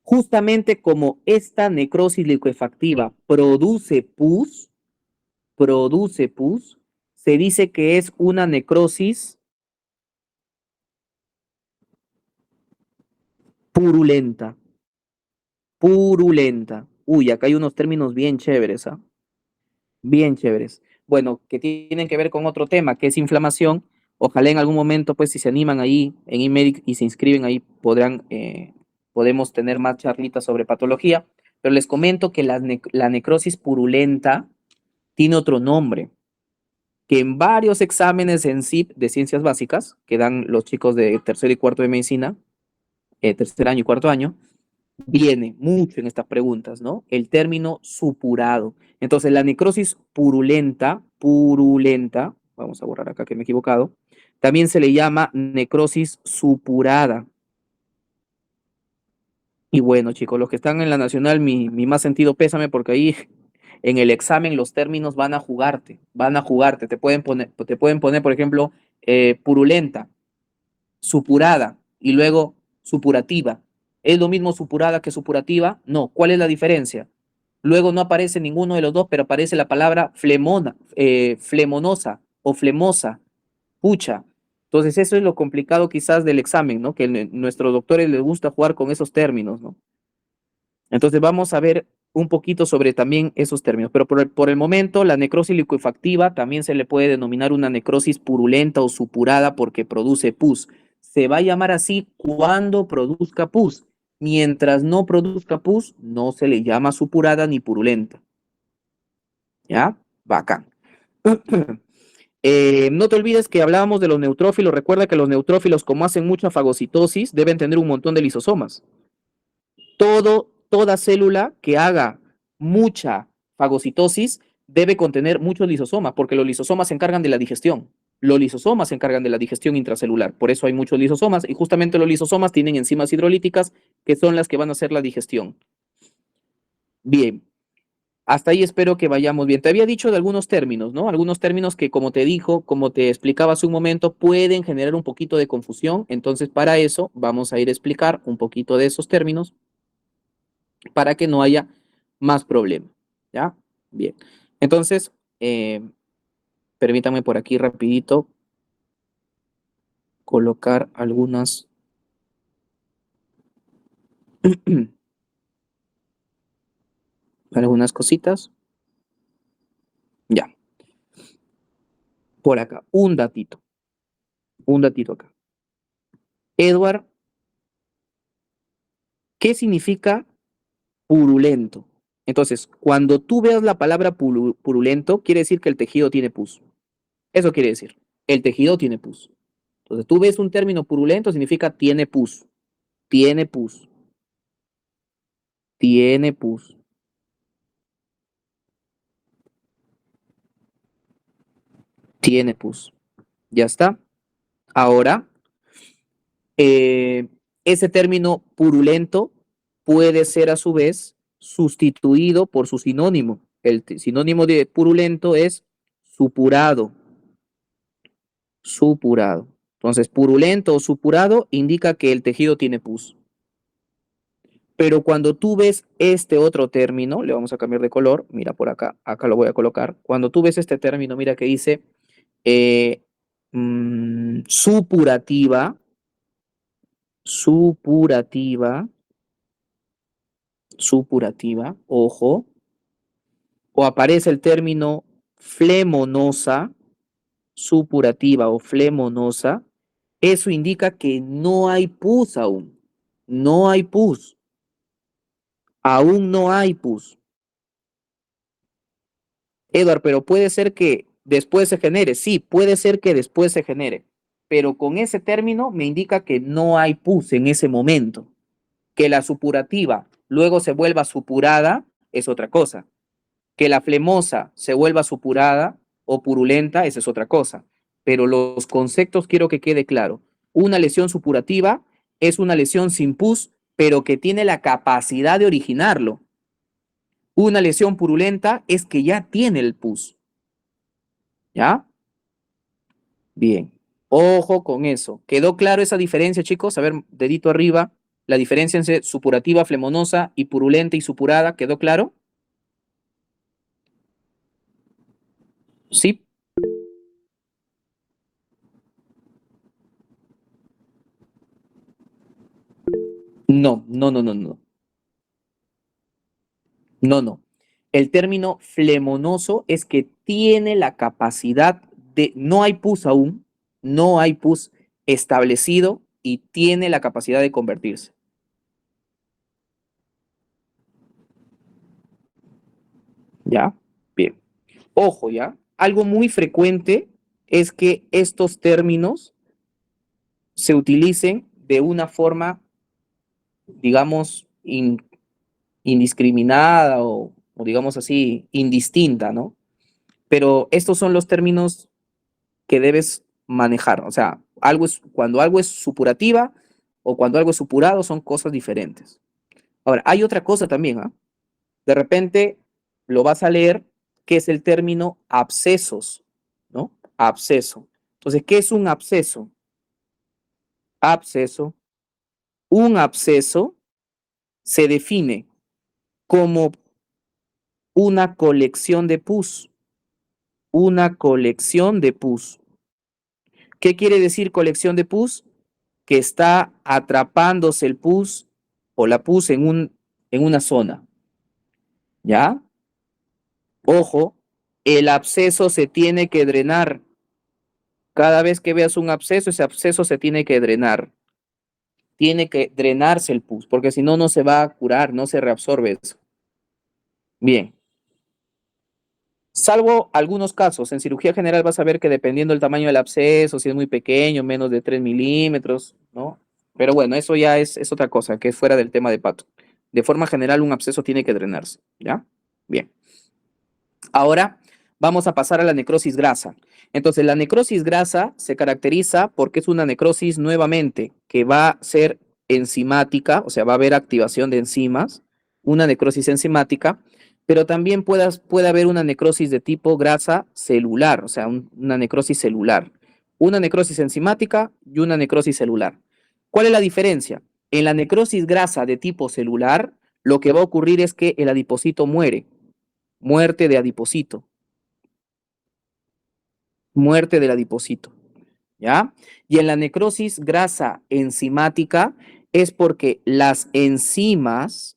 Justamente como esta necrosis licuefactiva produce pus, se dice que es una necrosis purulenta. Purulenta. Uy, acá hay unos términos bien chéveres, ¿ah? Bien chéveres. Bueno, que tienen que ver con otro tema, que es inflamación. Ojalá en algún momento, pues, si se animan ahí en IMEDIC y se inscriben ahí, podemos tener más charlitas sobre patología. Pero les comento que la necrosis purulenta tiene otro nombre, que en varios exámenes en SIP de ciencias básicas, que dan los chicos de tercer y cuarto de medicina, tercer año y cuarto año, viene mucho en estas preguntas, ¿no? El término supurado. Entonces, la necrosis purulenta, vamos a borrar acá que me he equivocado, también se le llama necrosis supurada. Y bueno, chicos, los que están en la nacional, mi más sentido pésame porque ahí en el examen los términos van a jugarte, te pueden poner, por ejemplo, purulenta, supurada y luego supurativa. ¿Es lo mismo supurada que supurativa? No. ¿Cuál es la diferencia? Luego no aparece ninguno de los dos, pero aparece la palabra flemonosa o flemosa, pucha. Entonces eso es lo complicado quizás del examen, ¿no? Que nuestros doctores les gusta jugar con esos términos, ¿no? Entonces vamos a ver un poquito sobre también esos términos, pero por el momento la necrosis licuefactiva también se le puede denominar una necrosis purulenta o supurada porque produce pus. Se va a llamar así cuando produzca pus. Mientras no produzca pus, no se le llama supurada ni purulenta. ¿Ya? Bacán. No te olvides que hablábamos de los neutrófilos. Recuerda que los neutrófilos, como hacen mucha fagocitosis, deben tener un montón de lisosomas. Toda célula que haga mucha fagocitosis debe contener muchos lisosomas, porque los lisosomas se encargan de la digestión. Los lisosomas se encargan de la digestión intracelular, por eso hay muchos lisosomas, y justamente los lisosomas tienen enzimas hidrolíticas que son las que van a hacer la digestión. Bien, hasta ahí espero que vayamos bien. Te había dicho de algunos términos, ¿no? Algunos términos que, como te explicaba hace un momento, pueden generar un poquito de confusión. Entonces, para eso vamos a ir a explicar un poquito de esos términos para que no haya más problema. ¿Ya? Bien. Entonces, permítanme por aquí rapidito colocar algunas cositas. Ya. Por acá, un datito. Un datito acá. Edward, ¿qué significa purulento? Entonces, cuando tú veas la palabra purulento, quiere decir que el tejido tiene pus. Eso quiere decir, el tejido tiene pus. Entonces, tú ves un término purulento, significa tiene pus, tiene pus, tiene pus, tiene pus. Ya está. Ahora, eh, ese término purulento puede ser a su vez sustituido por su sinónimo. El sinónimo de purulento es supurado, supurado. Entonces, purulento o supurado indica que el tejido tiene pus. Pero cuando tú ves este otro término, le vamos a cambiar de color, mira por acá, acá lo voy a colocar. Cuando tú ves este término, mira que dice eh, supurativa, supurativa, supurativa, ojo, o aparece el término flemonosa, supurativa o flemonosa, eso indica que no hay pus aún, no hay pus, aún no hay pus. Edward, pero puede ser que después se genere, sí, puede ser que después se genere, pero con ese término me indica que no hay pus en ese momento. Que la supurativa luego se vuelva supurada es otra cosa. Que la flemosa se vuelva supurada o purulenta, esa es otra cosa. Pero los conceptos quiero que quede claro. Una lesión supurativa es una lesión sin pus, pero que tiene la capacidad de originarlo. Una lesión purulenta es que ya tiene el pus. ¿Ya? Bien. Ojo con eso. ¿Quedó claro esa diferencia, chicos? A ver, dedito arriba. La diferencia entre supurativa, flemonosa y purulenta y supurada, ¿quedó claro? Sí. No, no, no, no, no. No, no. El término flemonoso es que tiene la capacidad de, no hay pus aún, no hay pus establecido y tiene la capacidad de convertirse. ¿Ya? Bien. Ojo, ¿ya? Algo muy frecuente es que estos términos se utilicen de una forma, digamos, indiscriminada o digamos así, indistinta, ¿no? Pero estos son los términos que debes manejar. O sea, cuando algo es supurativa o cuando algo es supurado son cosas diferentes. Ahora, hay otra cosa también, ¿ah? De repente lo vas a leer, que es el término abscesos, ¿no? Absceso. Entonces, ¿qué es un absceso? Absceso. Un absceso se define como una colección de pus, una colección de pus. ¿Qué quiere decir colección de pus? Que está atrapándose el pus o la pus en una zona. ¿Ya? Ojo, el absceso se tiene que drenar. Cada vez que veas un absceso, ese absceso se tiene que drenar. Tiene que drenarse el pus, porque si no, no se va a curar, no se reabsorbe eso. Bien. Salvo algunos casos, en cirugía general vas a ver que dependiendo del tamaño del absceso, si es muy pequeño, menos de 3 milímetros, ¿no? Pero bueno, eso ya es otra cosa, que es fuera del tema de pato. De forma general, un absceso tiene que drenarse, ¿ya? Bien. Ahora vamos a pasar a la necrosis grasa. Entonces, la necrosis grasa se caracteriza porque es una necrosis nuevamente que va a ser enzimática, o sea, va a haber activación de enzimas, una necrosis enzimática, pero también puede haber una necrosis de tipo grasa celular, o sea, una necrosis celular. Una necrosis enzimática y una necrosis celular. ¿Cuál es la diferencia? En la necrosis grasa de tipo celular, lo que va a ocurrir es que el adipocito muere, muerte de adipocito, muerte del adipocito, ¿ya? Y en la necrosis grasa enzimática es porque las enzimas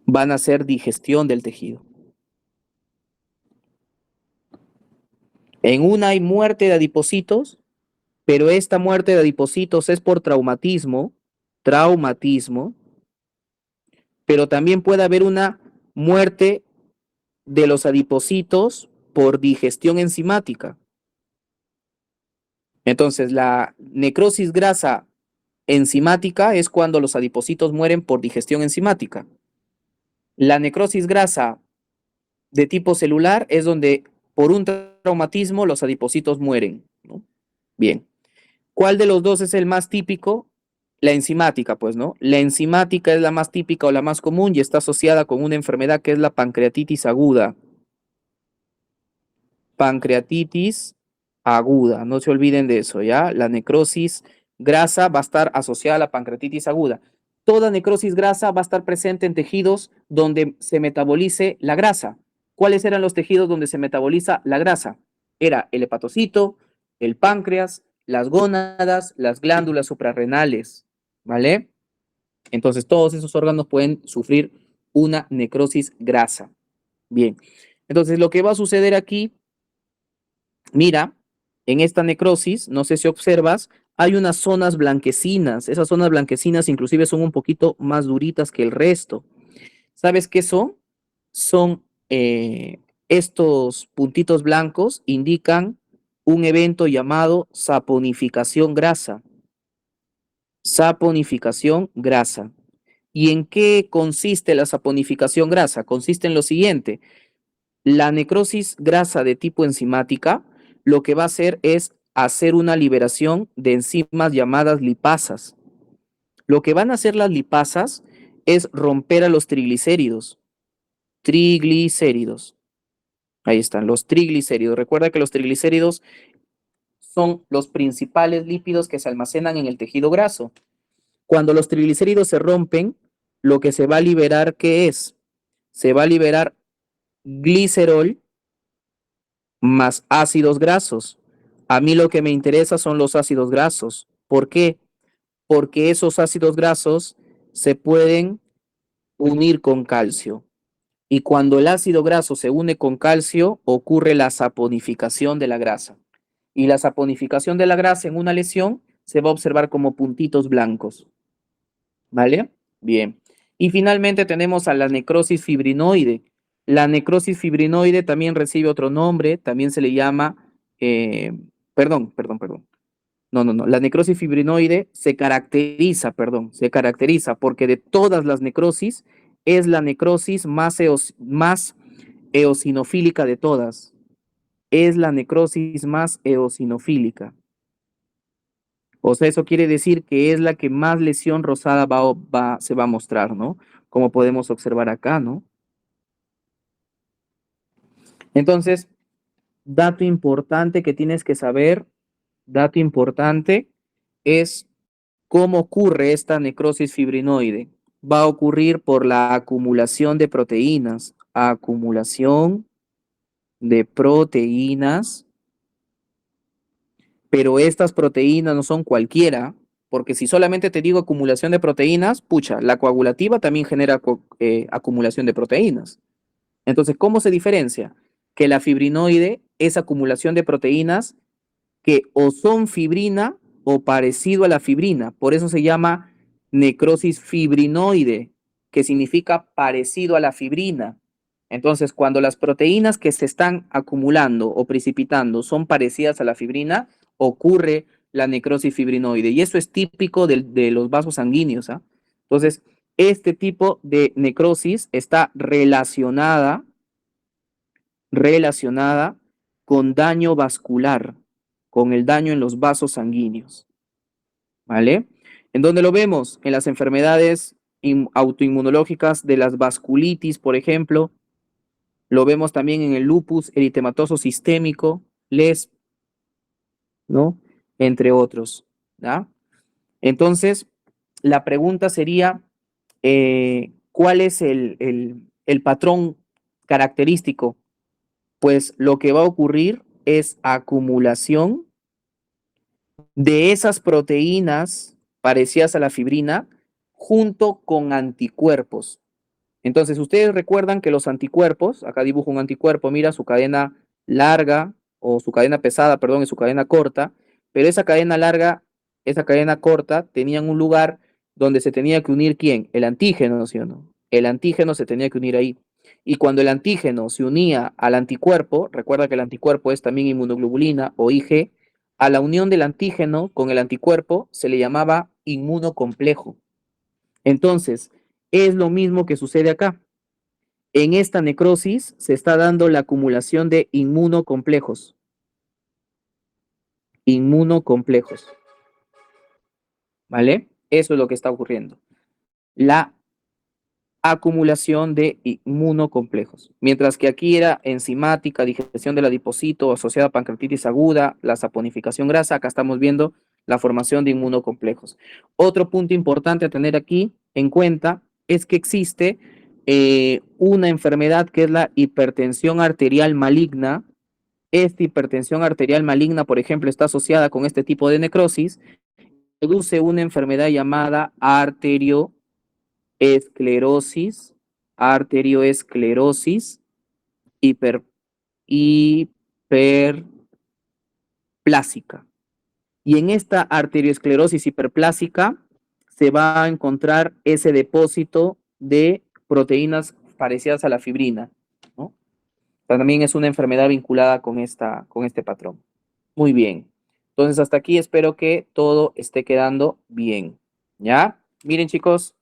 van a hacer digestión del tejido. En una hay muerte de adipocitos, pero esta muerte de adipocitos es por traumatismo, pero también puede haber una muerte de los adipocitos por digestión enzimática. Entonces, la necrosis grasa enzimática es cuando los adipocitos mueren por digestión enzimática. La necrosis grasa de tipo celular es donde por un traumatismo los adipocitos mueren, ¿no? Bien. ¿Cuál de los dos es el más típico? La enzimática, pues, ¿no? La enzimática es la más típica o la más común y está asociada con una enfermedad que es la pancreatitis aguda. Pancreatitis aguda, no se olviden de eso, ¿ya? La necrosis grasa va a estar asociada a la pancreatitis aguda. Toda necrosis grasa va a estar presente en tejidos donde se metabolice la grasa. ¿Cuáles eran los tejidos donde se metaboliza la grasa? Era el hepatocito, el páncreas, las gónadas, las glándulas suprarrenales, ¿vale? Entonces todos esos órganos pueden sufrir una necrosis grasa. Bien, entonces lo que va a suceder aquí, mira, en esta necrosis, no sé si observas, hay unas zonas blanquecinas. Esas zonas blanquecinas inclusive son un poquito más duritas que el resto. ¿Sabes qué son? Son estos puntitos blancos indican un evento llamado saponificación grasa. Saponificación grasa. ¿Y en qué consiste la saponificación grasa? Consiste en lo siguiente. La necrosis grasa de tipo enzimática lo que va a hacer es hacer una liberación de enzimas llamadas lipasas. Lo que van a hacer las lipasas es romper a los triglicéridos. Triglicéridos. Ahí están, los triglicéridos. Recuerda que los triglicéridos son los principales lípidos que se almacenan en el tejido graso. Cuando los triglicéridos se rompen, lo que se va a liberar, ¿qué es? Se va a liberar glicerol más ácidos grasos. A mí lo que me interesa son los ácidos grasos. ¿Por qué? Porque esos ácidos grasos se pueden unir con calcio. Y cuando el ácido graso se une con calcio, ocurre la saponificación de la grasa. Y la saponificación de la grasa en una lesión se va a observar como puntitos blancos. ¿Vale? Bien. Y finalmente tenemos a la necrosis fibrinoide. La necrosis fibrinoide también recibe otro nombre, también se le llama, perdón. No. La necrosis fibrinoide se caracteriza porque de todas las necrosis es la necrosis más eosinofílica de todas. Es la necrosis más eosinofílica. O sea, eso quiere decir que es la que más lesión rosada se va a mostrar, ¿no? Como podemos observar acá, ¿no? Entonces, dato importante que tienes que saber, dato importante, es cómo ocurre esta necrosis fibrinoide. Va a ocurrir por la acumulación de proteínas. Acumulación de proteínas, pero estas proteínas no son cualquiera, porque si solamente te digo acumulación de proteínas, pucha, la coagulativa también genera acumulación de proteínas. Entonces, ¿cómo se diferencia? Que la fibrinoide es acumulación de proteínas que o son fibrina o parecido a la fibrina. Por eso se llama necrosis fibrinoide, que significa parecido a la fibrina. Entonces, cuando las proteínas que se están acumulando o precipitando son parecidas a la fibrina, ocurre la necrosis fibrinoide. Y eso es típico de los vasos sanguíneos. ¿Ah? Entonces, este tipo de necrosis está relacionada con daño vascular, con el daño en los vasos sanguíneos. ¿Vale? ¿En dónde lo vemos? En las enfermedades autoinmunológicas de las vasculitis, por ejemplo. Lo vemos también en el lupus eritematoso sistémico, LES, ¿no? Entre otros. ¿Ya? Entonces, la pregunta sería, ¿cuál es el patrón característico? Pues lo que va a ocurrir es acumulación de esas proteínas parecidas a la fibrina junto con anticuerpos. Entonces, ustedes recuerdan que los anticuerpos, acá dibujo un anticuerpo, mira su cadena larga, o su cadena pesada, perdón, y su cadena corta, pero esa cadena larga, esa cadena corta, tenían un lugar donde se tenía que unir ¿quién? El antígeno, ¿sí o no? El antígeno se tenía que unir ahí. Y cuando el antígeno se unía al anticuerpo, recuerda que el anticuerpo es también inmunoglobulina o IG, a la unión del antígeno con el anticuerpo se le llamaba inmunocomplejo. Entonces, es lo mismo que sucede acá. En esta necrosis se está dando la acumulación de inmunocomplejos. Inmunocomplejos. ¿Vale? Eso es lo que está ocurriendo. La acumulación de inmunocomplejos. Mientras que aquí era enzimática, digestión del adipocito asociada a pancreatitis aguda, la saponificación grasa, acá estamos viendo la formación de inmunocomplejos. Otro punto importante a tener aquí en cuenta es que existe una enfermedad que es la hipertensión arterial maligna. Esta hipertensión arterial maligna, por ejemplo, está asociada con este tipo de necrosis, produce una enfermedad llamada arterioesclerosis, arterioesclerosis hiper, hiperplásica. Y en esta arterioesclerosis hiperplásica se va a encontrar ese depósito de proteínas parecidas a la fibrina, ¿no? También es una enfermedad vinculada con este patrón. Muy bien. Entonces, hasta aquí espero que todo esté quedando bien. ¿Ya? Miren, chicos,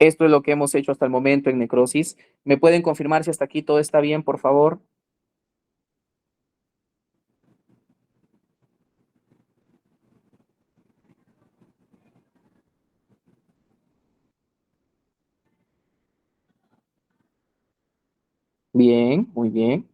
esto es lo que hemos hecho hasta el momento en necrosis. ¿Me pueden confirmar si hasta aquí todo está bien, por favor? Bien, muy bien.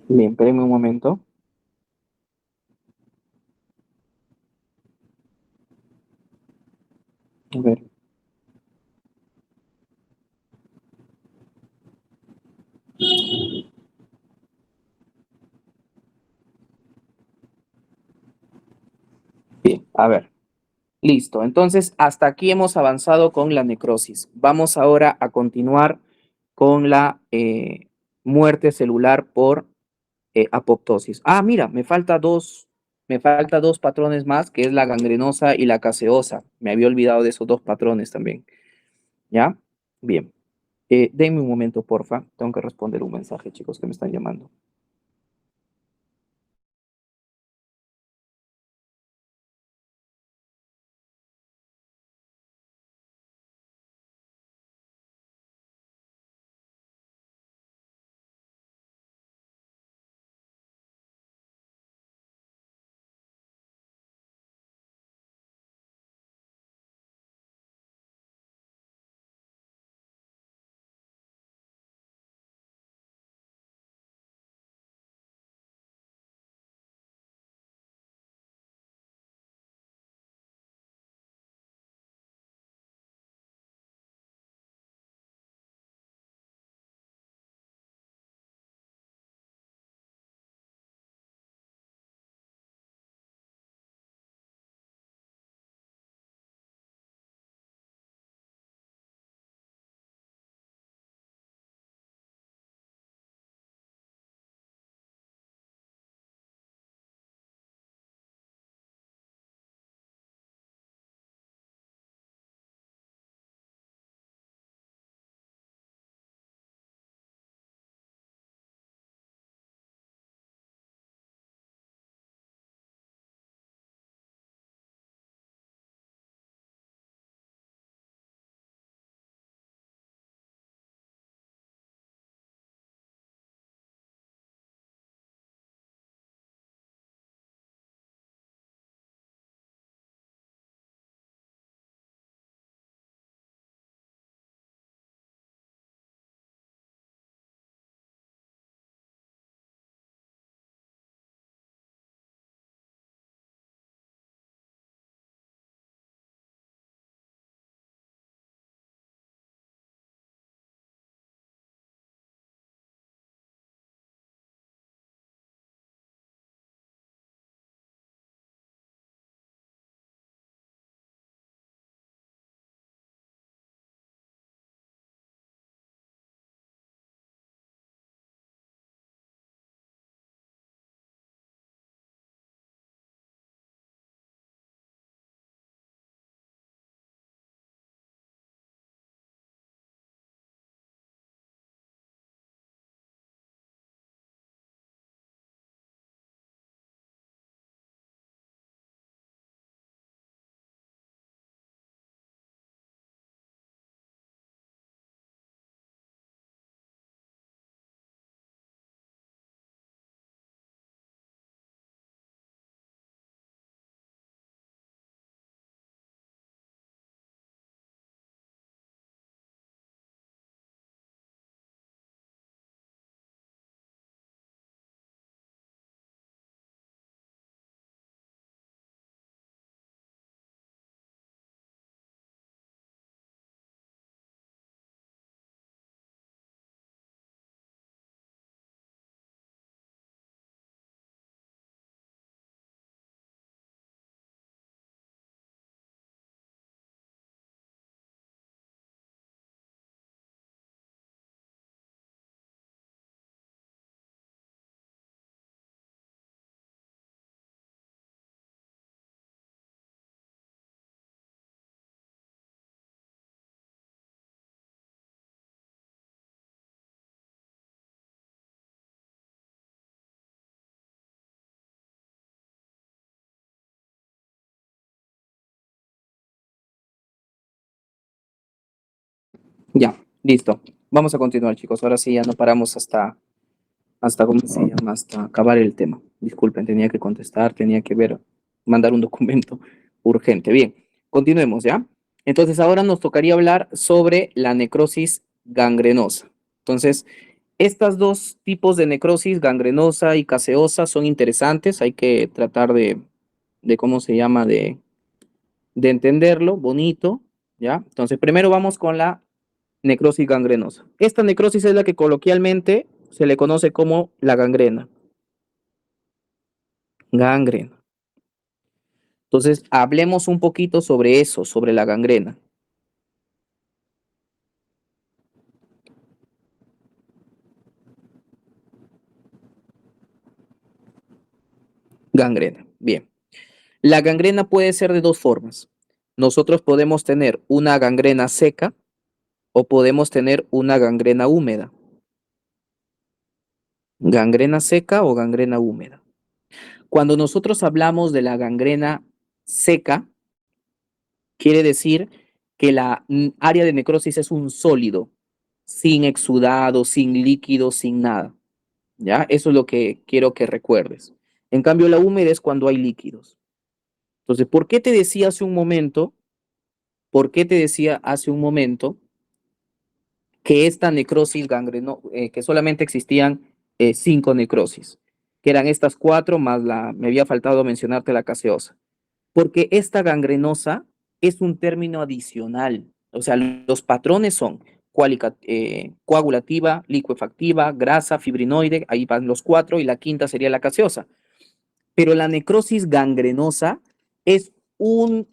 Bien, espérenme un momento. A ver. Bien, a ver. Listo. Entonces, hasta aquí hemos avanzado con la necrosis. Vamos ahora a continuar con la muerte celular por apoptosis. Ah, mira, me falta dos patrones más, que es la gangrenosa y la caseosa. Me había olvidado de esos dos patrones también. ¿Ya? Bien. Denme un momento, porfa. Tengo que responder un mensaje, chicos, que me están llamando. Ya, listo. Vamos a continuar, chicos. Ahora sí ya no paramos hasta ¿cómo se llama? Hasta acabar el tema. Disculpen, tenía que contestar, tenía que ver, mandar un documento urgente. Bien, continuemos, ¿ya? Entonces ahora nos tocaría hablar sobre la necrosis gangrenosa. Entonces, estas dos tipos de necrosis, gangrenosa y caseosa, son interesantes. Hay que tratar de ¿cómo se llama? De entenderlo, bonito, ¿ya? Entonces, primero vamos con la necrosis gangrenosa. Esta necrosis es la que coloquialmente se le conoce como la gangrena. Gangrena. Entonces, hablemos un poquito sobre eso, sobre la gangrena. Gangrena. Bien. La gangrena puede ser de dos formas. Nosotros podemos tener una gangrena seca o podemos tener una gangrena húmeda. Gangrena seca o gangrena húmeda. Cuando nosotros hablamos de la gangrena seca, quiere decir que la área de necrosis es un sólido, sin exudado, sin líquido, sin nada. ¿Ya? Eso es lo que quiero que recuerdes. En cambio, la húmeda es cuando hay líquidos. Entonces, ¿por qué te decía hace un momento? ¿Por qué te decía hace un momento que esta necrosis que solamente existían cinco necrosis, que eran estas cuatro más me había faltado mencionarte la caseosa? Porque esta gangrenosa es un término adicional. O sea, los patrones son coagulativa, licuefactiva, grasa, fibrinoide, ahí van los cuatro, y la quinta sería la caseosa. Pero la necrosis gangrenosa es un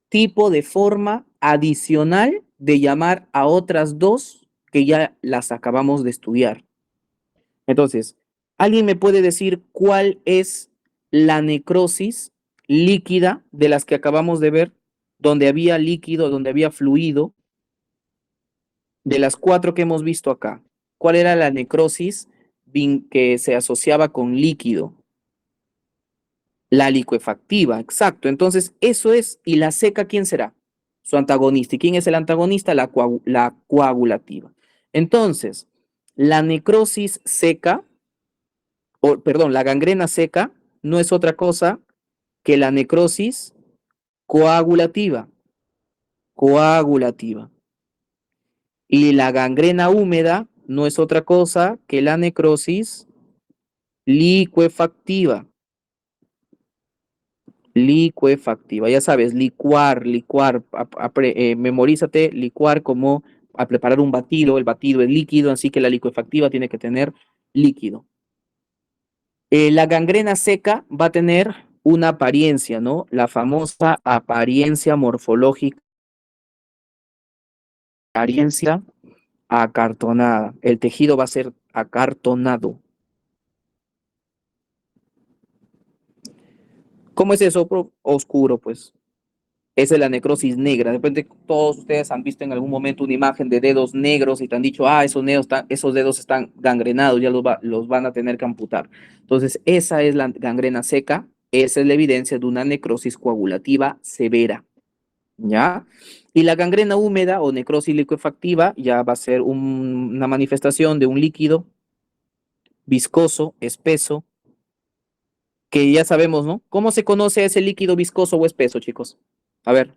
tipo de forma adicional de llamar a otras dos que ya las acabamos de estudiar. Entonces, ¿alguien me puede decir cuál es la necrosis líquida de las que acabamos de ver? Donde había líquido, donde había fluido, de las cuatro que hemos visto acá. ¿Cuál era la necrosis que se asociaba con líquido? La licuefactiva, exacto. Entonces, eso es. ¿Y la seca quién será? Su antagonista. ¿Y quién es el antagonista? La coagulativa. Entonces, la necrosis seca, o perdón, la gangrena seca no es otra cosa que la necrosis coagulativa. Coagulativa. Y la gangrena húmeda no es otra cosa que la necrosis licuefactiva. Licuefactiva. Ya sabes, licuar, memorízate licuar como a preparar un batido, el batido es líquido, así que la licuefactiva tiene que tener líquido. La gangrena seca va a tener una apariencia, ¿no? La famosa apariencia morfológica, apariencia acartonada. El tejido va a ser acartonado. ¿Cómo es eso? Oscuro, pues. Esa es la necrosis negra. De repente todos ustedes han visto en algún momento una imagen de dedos negros y te han dicho, esos dedos están gangrenados, ya los van a tener que amputar. Entonces, esa es la gangrena seca, esa es la evidencia de una necrosis coagulativa severa, ¿ya? Y la gangrena húmeda o necrosis liquefactiva ya va a ser una manifestación de un líquido viscoso, espeso, que ya sabemos, ¿no? ¿Cómo se conoce ese líquido viscoso o espeso, chicos? A ver.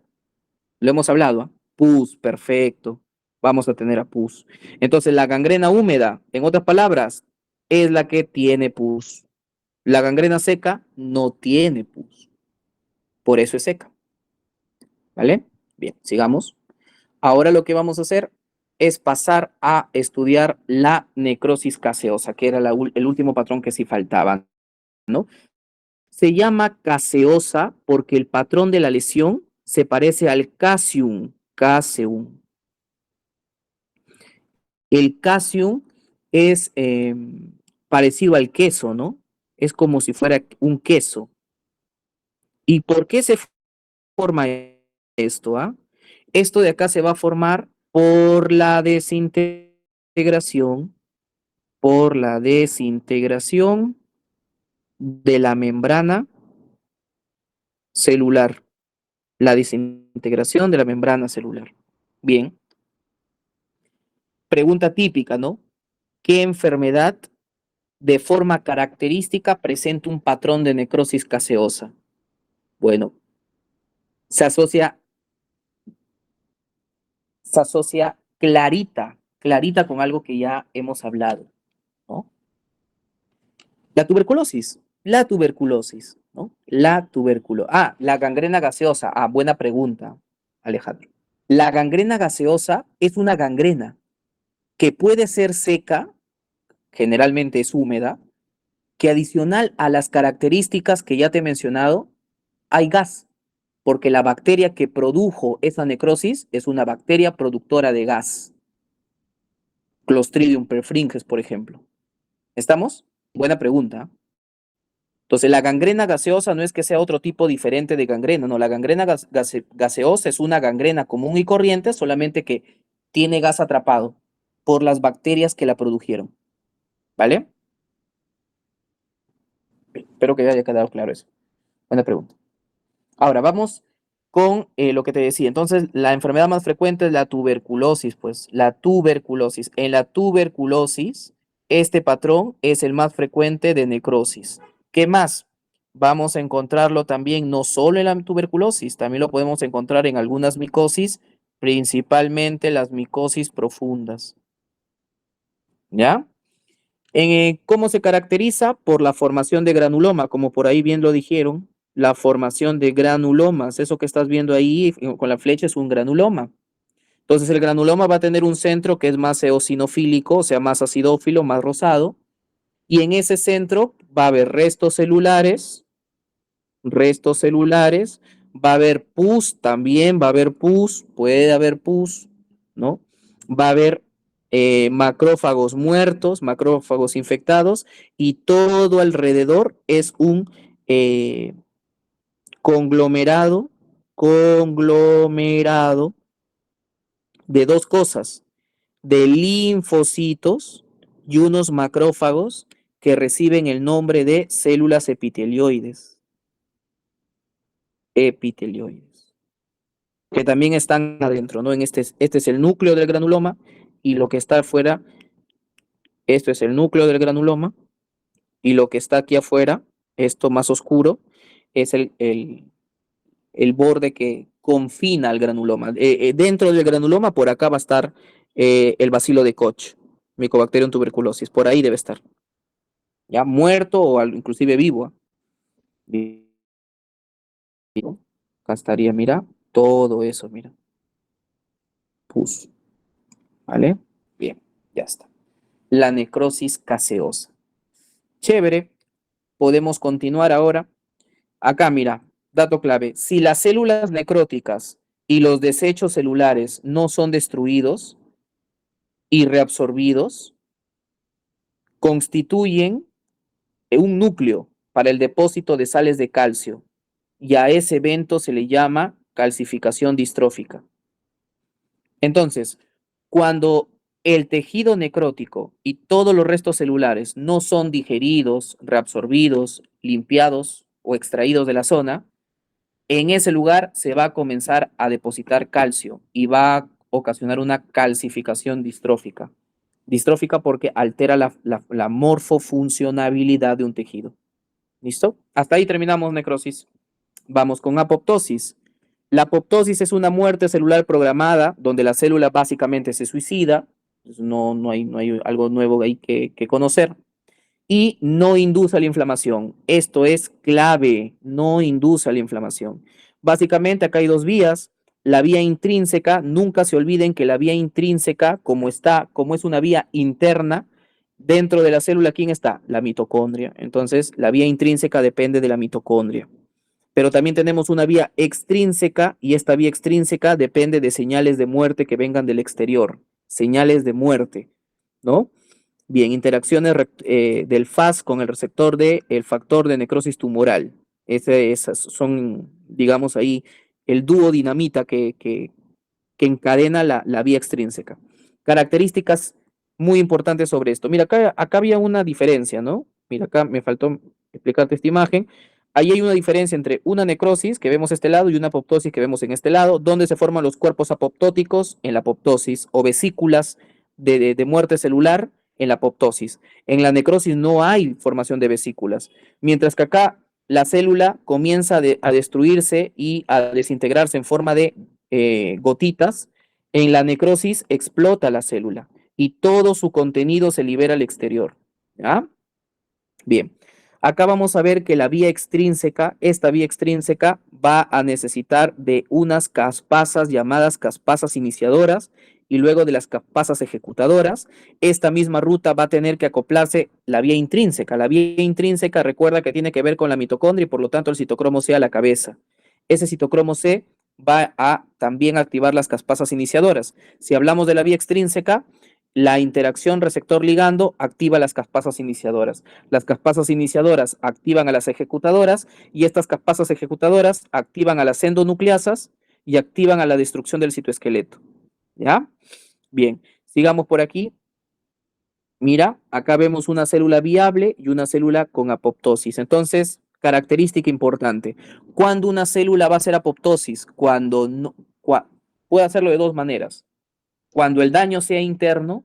Lo hemos hablado, ¿ah? Pus, perfecto. Vamos a tener a pus. Entonces, la gangrena húmeda, en otras palabras, es la que tiene pus. La gangrena seca no tiene pus. Por eso es seca. ¿Vale? Bien, sigamos. Ahora lo que vamos a hacer es pasar a estudiar la necrosis caseosa, que era el último patrón que sí faltaba, ¿no? Se llama caseosa porque el patrón de la lesión se parece al caseum. El Casium es parecido al queso, ¿no? Es como si fuera un queso. ¿Y por qué se forma esto? ¿Ah? Esto de acá se va a formar por la desintegración de la membrana celular. La desintegración de la membrana celular. Bien. pregunta típica, ¿no? ¿Qué enfermedad de forma característica presenta un patrón de necrosis gaseosa? Bueno, se asocia, se asocia clarita con algo que ya hemos hablado, ¿no? La tuberculosis, ¿no? La gangrena gaseosa. Ah, buena pregunta, Alejandro. La gangrena gaseosa es una gangrena que puede ser seca, generalmente es húmeda, que adicional a las características que ya te he mencionado, hay gas, porque la bacteria que produjo esa necrosis es una bacteria productora de gas. Clostridium perfringens, por ejemplo. ¿Estamos? Buena pregunta. Entonces, la gangrena gaseosa no es que sea otro tipo diferente de gangrena, no, la gangrena gaseosa es una gangrena común y corriente, solamente que tiene gas atrapado por las bacterias que la produjeron. ¿Vale? Espero que haya quedado claro eso. Buena pregunta. Ahora, vamos con lo que te decía. Entonces, la enfermedad más frecuente es la tuberculosis, pues, la tuberculosis. En la tuberculosis, este patrón es el más frecuente de necrosis. ¿Qué más? Vamos a encontrarlo también no solo en la tuberculosis, también lo podemos encontrar en algunas micosis, principalmente las micosis profundas. ¿Ya? ¿Cómo se caracteriza? Por la formación de granuloma, como por ahí bien lo dijeron, la formación de granulomas. Eso que estás viendo ahí con la flecha es un granuloma. Entonces el granuloma va a tener un centro que es más eosinofílico, o sea, más acidófilo, más rosado, y en ese centro va a haber restos celulares, va a haber pus también, va a haber pus, puede haber pus, ¿no? Va a haber macrófagos muertos, macrófagos infectados, y todo alrededor es un eh, conglomerado, conglomerado de dos cosas, de linfocitos y unos macrófagos que reciben el nombre de células epitelioides. Epitelioides, que también están adentro, ¿no? Este es el núcleo del granuloma y lo que está afuera, esto es el núcleo del granuloma y lo que está aquí afuera, esto más oscuro, es el borde que confina al granuloma. Dentro del granuloma, por acá va a estar el bacilo de Koch, Mycobacterium tuberculosis, por ahí debe estar, ya muerto o inclusive vivo. Acá estaría, mira, todo eso, mira. Pus. ¿Vale? Bien, ya está. La necrosis caseosa. Chévere, podemos continuar ahora. Acá, mira, dato clave. Si las células necróticas y los desechos celulares no son destruidos y reabsorbidos, constituyen un núcleo para el depósito de sales de calcio y a ese evento se le llama calcificación distrófica. Entonces, cuando el tejido necrótico y todos los restos celulares no son digeridos, reabsorbidos, limpiados o extraídos de la zona, en ese lugar se va a comenzar a depositar calcio y va a ocasionar una calcificación distrófica. Distrófica porque altera la morfofuncionabilidad de un tejido. ¿Listo? Hasta ahí terminamos necrosis. Vamos con apoptosis. La apoptosis es una muerte celular programada donde la célula básicamente se suicida. No hay algo nuevo ahí que conocer. Y no induce a la inflamación. Esto es clave, no induce a la inflamación. Básicamente acá hay dos vías. La vía intrínseca, nunca se olviden que la vía intrínseca, como es una vía interna, dentro de la célula, ¿quién está? La mitocondria. Entonces, la vía intrínseca depende de la mitocondria. Pero también tenemos una vía extrínseca y esta vía extrínseca depende de señales de muerte que vengan del exterior, señales de muerte, ¿no? Bien, interacciones del FAS con el receptor del factor de necrosis tumoral. Esas son, digamos ahí, el dúo dinamita que encadena la vía extrínseca. Características muy importantes sobre esto. Mira, acá había una diferencia, ¿no? Mira, acá me faltó explicarte esta imagen. Ahí hay una diferencia entre una necrosis que vemos a este lado y una apoptosis que vemos en este lado, donde se forman los cuerpos apoptóticos en la apoptosis o vesículas de muerte celular en la apoptosis. En la necrosis no hay formación de vesículas, mientras que acá la célula comienza a destruirse y a desintegrarse en forma de gotitas. En la necrosis explota la célula y todo su contenido se libera al exterior. ¿Ya? Bien, acá vamos a ver que la vía extrínseca, esta vía extrínseca va a necesitar de unas caspasas llamadas caspasas iniciadoras y luego de las caspasas ejecutadoras. Esta misma ruta va a tener que acoplarse la vía intrínseca. La vía intrínseca recuerda que tiene que ver con la mitocondria y por lo tanto el citocromo C a la cabeza. Ese citocromo C va a también activar las caspasas iniciadoras. Si hablamos de la vía extrínseca, la interacción receptor-ligando activa las caspasas iniciadoras. Las caspasas iniciadoras activan a las ejecutadoras y estas caspasas ejecutadoras activan a las endonucleasas y activan a la destrucción del citoesqueleto. ¿Ya? Bien, sigamos por aquí. Mira, acá vemos una célula viable y una célula con apoptosis. Entonces, característica importante. ¿Cuándo una célula va a hacer apoptosis? Cuando no, puede hacerlo de dos maneras. Cuando el daño sea interno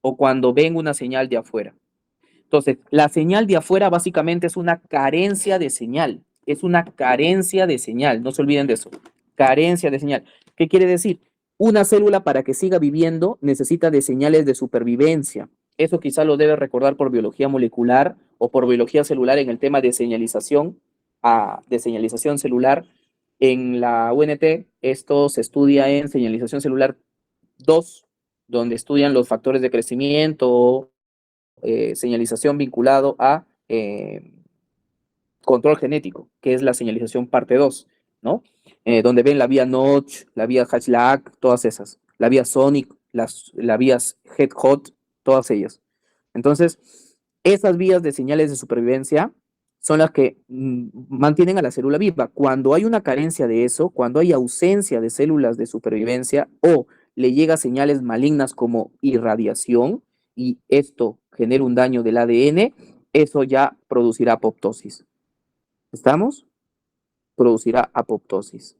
o cuando venga una señal de afuera. Entonces, la señal de afuera básicamente es una carencia de señal. Es una carencia de señal. No se olviden de eso. Carencia de señal. ¿Qué quiere decir? Una célula para que siga viviendo necesita de señales de supervivencia. Eso quizá lo debe recordar por biología molecular o por biología celular en el tema de señalización celular. En la UNT esto se estudia en señalización celular 2, donde estudian los factores de crecimiento, señalización vinculado a control genético, que es la señalización parte 2, ¿no? Donde ven la vía Notch, la vía Hatch-Lack, todas esas, la vía Sonic, la vías Head-Hot, todas ellas. Entonces, esas vías de señales de supervivencia son las que mantienen a la célula viva. Cuando hay una carencia de eso, cuando hay ausencia de células de supervivencia o le llega señales malignas como irradiación y esto genera un daño del ADN, eso ya producirá apoptosis. ¿Estamos? Producirá apoptosis.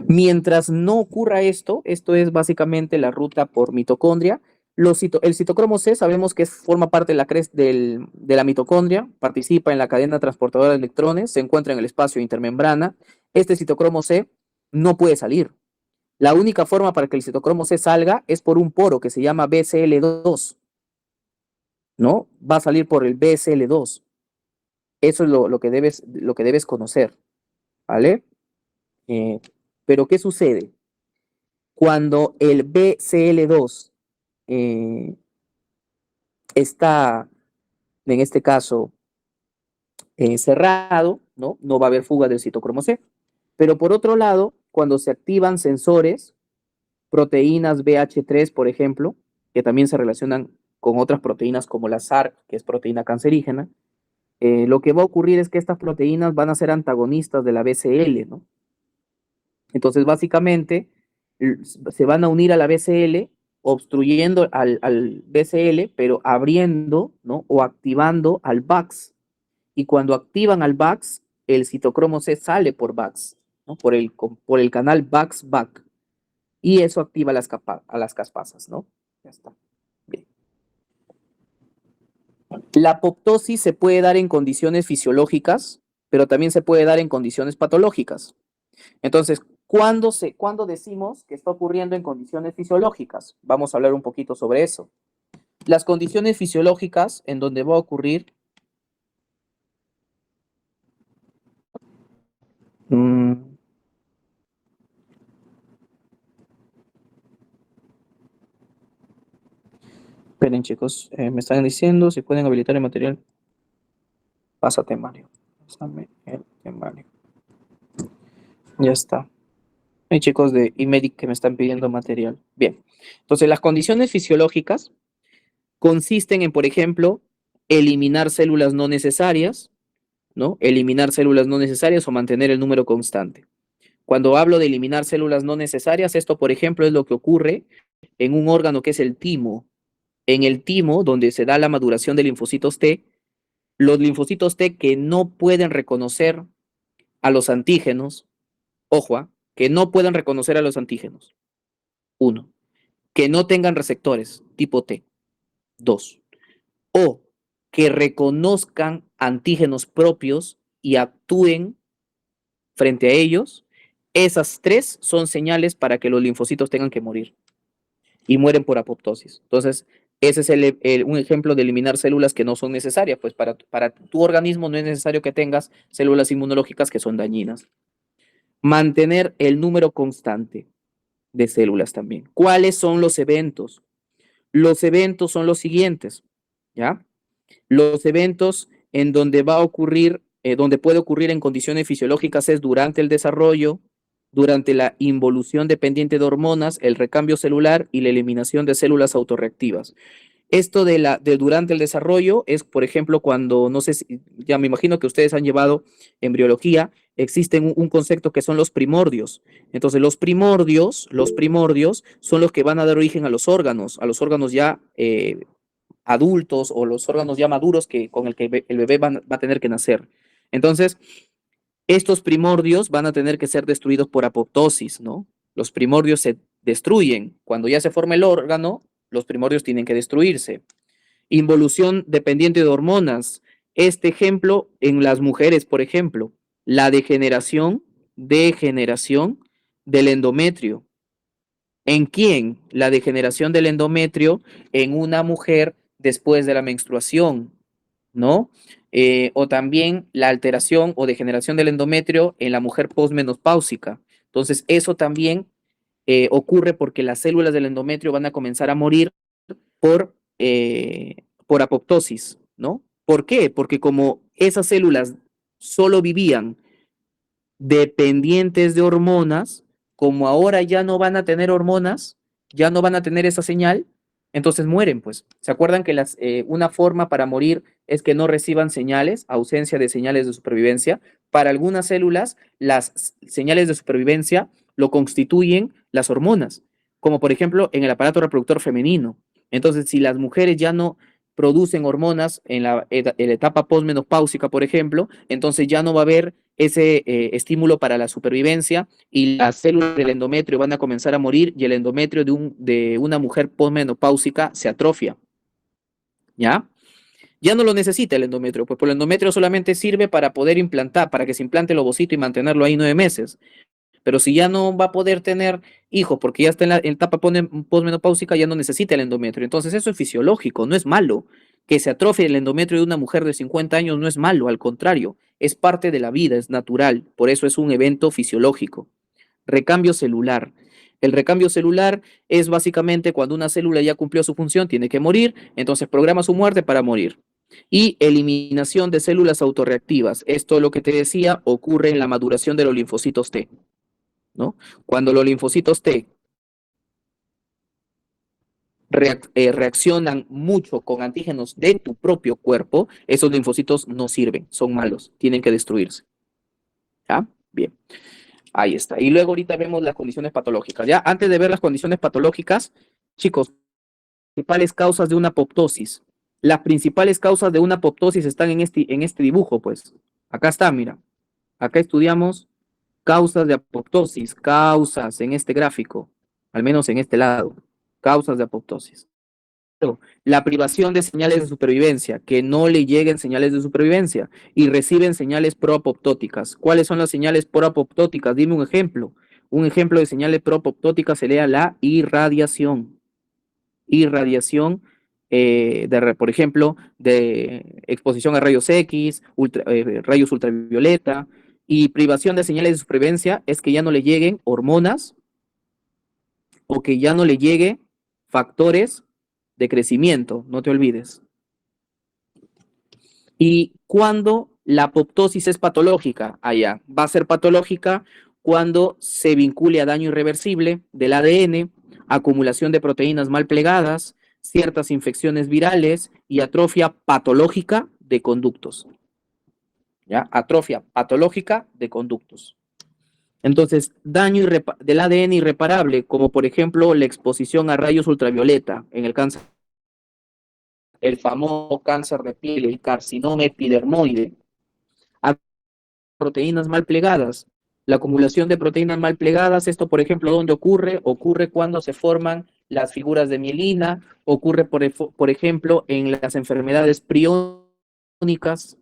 Mientras no ocurra esto, esto es básicamente la ruta por mitocondria. El citocromo C sabemos que forma parte de la mitocondria, participa en la cadena transportadora de electrones, se encuentra en el espacio intermembrana. Este citocromo C no puede salir. La única forma para que el citocromo C salga es por un poro que se llama BCL2, ¿no? Va a salir por el BCL2. Eso es lo que debes conocer, ¿vale? Pero ¿qué sucede? Cuando el BCL2 está, en este caso, cerrado, ¿no? No va a haber fuga del citocromo C. Pero por otro lado, cuando se activan sensores, proteínas BH3, por ejemplo, que también se relacionan con otras proteínas como la SARC, que es proteína cancerígena, lo que va a ocurrir es que estas proteínas van a ser antagonistas de la BCL, ¿no? Entonces, básicamente, se van a unir a la BCL, obstruyendo al BCL, pero abriendo, ¿no? O activando al BAX. Y cuando activan al BAX, el citocromo C sale por BAX, ¿no? Por el canal BAX-BAC. Y eso activa a las caspasas, ¿no? Ya está. Bien. La apoptosis se puede dar en condiciones fisiológicas, pero también se puede dar en condiciones patológicas. Entonces, ¿cuándo decimos que está ocurriendo en condiciones fisiológicas? Vamos a hablar un poquito sobre eso. Las condiciones fisiológicas en donde va a ocurrir... Esperen, chicos, me están diciendo si pueden habilitar el material. Pásate, Mario. Pásame el temario. Ya está. Hay chicos de eMedic que me están pidiendo material. Bien. Entonces, las condiciones fisiológicas consisten en, por ejemplo, eliminar células no necesarias, ¿no? Eliminar células no necesarias o mantener el número constante. Cuando hablo de eliminar células no necesarias, esto, por ejemplo, es lo que ocurre en un órgano que es el timo. En el timo, donde se da la maduración de linfocitos T, los linfocitos T que no pueden reconocer a los antígenos, ojo, que no pueden reconocer a los antígenos. Uno. que no tengan receptores tipo T. 2. O que reconozcan antígenos propios y actúen frente a ellos. Esas 3 son señales para que los linfocitos tengan que morir y mueren por apoptosis. Entonces, ese es un ejemplo de eliminar células que no son necesarias, pues para tu organismo no es necesario que tengas células inmunológicas que son dañinas. Mantener el número constante de células también. ¿Cuáles son los eventos? Los eventos son los siguientes, ¿ya? Los eventos en donde va a ocurrir, donde puede ocurrir en condiciones fisiológicas es durante el desarrollo, durante la involución dependiente de hormonas, el recambio celular y la eliminación de células autorreactivas. Esto de durante el desarrollo es, por ejemplo, cuando, no sé, ya me imagino que ustedes han llevado embriología, existen un concepto que son los primordios. Entonces, los primordios son los que van a dar origen a los órganos ya adultos o los órganos ya maduros con el que el bebé va a tener que nacer. Entonces, estos primordios van a tener que ser destruidos por apoptosis, ¿no? Los primordios se destruyen. Cuando ya se forma el órgano, los primordios tienen que destruirse. Involución dependiente de hormonas. Este ejemplo en las mujeres, por ejemplo, la degeneración del endometrio. ¿En quién? La degeneración del endometrio en una mujer después de la menstruación, ¿no? O también la alteración o degeneración del endometrio en la mujer posmenopáusica. Entonces, eso también ocurre porque las células del endometrio van a comenzar a morir por apoptosis, ¿no? ¿Por qué? Porque como esas células solo vivían dependientes de hormonas, como ahora ya no van a tener hormonas, ya no van a tener esa señal, entonces mueren, pues. ¿Se acuerdan que una forma para morir es que no reciban señales, ausencia de señales de supervivencia? Para algunas células, las señales de supervivencia lo constituyen las hormonas, como por ejemplo en el aparato reproductor femenino. Entonces, si las mujeres ya no producen hormonas en la etapa posmenopáusica, por ejemplo, entonces ya no va a haber ese estímulo para la supervivencia y las células del endometrio van a comenzar a morir y el endometrio de una mujer posmenopáusica se atrofia, ¿ya? Ya no lo necesita el endometrio, pues el endometrio solamente sirve para poder implantar, para que se implante el ovocito y mantenerlo ahí 9 meses. Pero si ya no va a poder tener hijos porque ya está en la etapa posmenopáusica, ya no necesita el endometrio. Entonces eso es fisiológico, no es malo. Que se atrofie el endometrio de una mujer de 50 años no es malo, al contrario, es parte de la vida, es natural. Por eso es un evento fisiológico. Recambio celular. El recambio celular es básicamente cuando una célula ya cumplió su función, tiene que morir, entonces programa su muerte para morir. Y eliminación de células autorreactivas. Esto, lo que te decía, ocurre en la maduración de los linfocitos T, ¿no? Cuando los linfocitos T reaccionan mucho con antígenos de tu propio cuerpo, esos linfocitos no sirven, son malos, tienen que destruirse. ¿Ya? Bien, ahí está. Y luego ahorita vemos las condiciones patológicas. Ya, antes de ver las condiciones patológicas, chicos, principales causas de una apoptosis. Las principales causas de una apoptosis están en este dibujo, pues. Acá está, mira. Acá estudiamos causas de apoptosis, causas en este gráfico, al menos en este lado, causas de apoptosis. La privación de señales de supervivencia, que no le lleguen señales de supervivencia y reciben señales proapoptóticas. ¿Cuáles son las señales proapoptóticas? Dime un ejemplo. Un ejemplo de señales proapoptóticas sería la irradiación. Irradiación, por ejemplo, de exposición a rayos X, rayos ultravioleta, y privación de señales de supervivencia es que ya no le lleguen hormonas o que ya no le llegue factores de crecimiento, no te olvides. ¿Y cuando la apoptosis es patológica? Allá, va a ser patológica cuando se vincule a daño irreversible del ADN, acumulación de proteínas mal plegadas, ciertas infecciones virales y atrofia patológica de conductos. ¿Ya? Atrofia patológica de conductos. Entonces, daño del ADN irreparable, como por ejemplo la exposición a rayos ultravioleta en el cáncer, el famoso cáncer de piel, el carcinoma epidermoide, a proteínas mal plegadas. La acumulación de proteínas mal plegadas, esto por ejemplo, ¿dónde ocurre? Ocurre cuando se forman las figuras de mielina, ocurre, por ejemplo, en las enfermedades priónicas,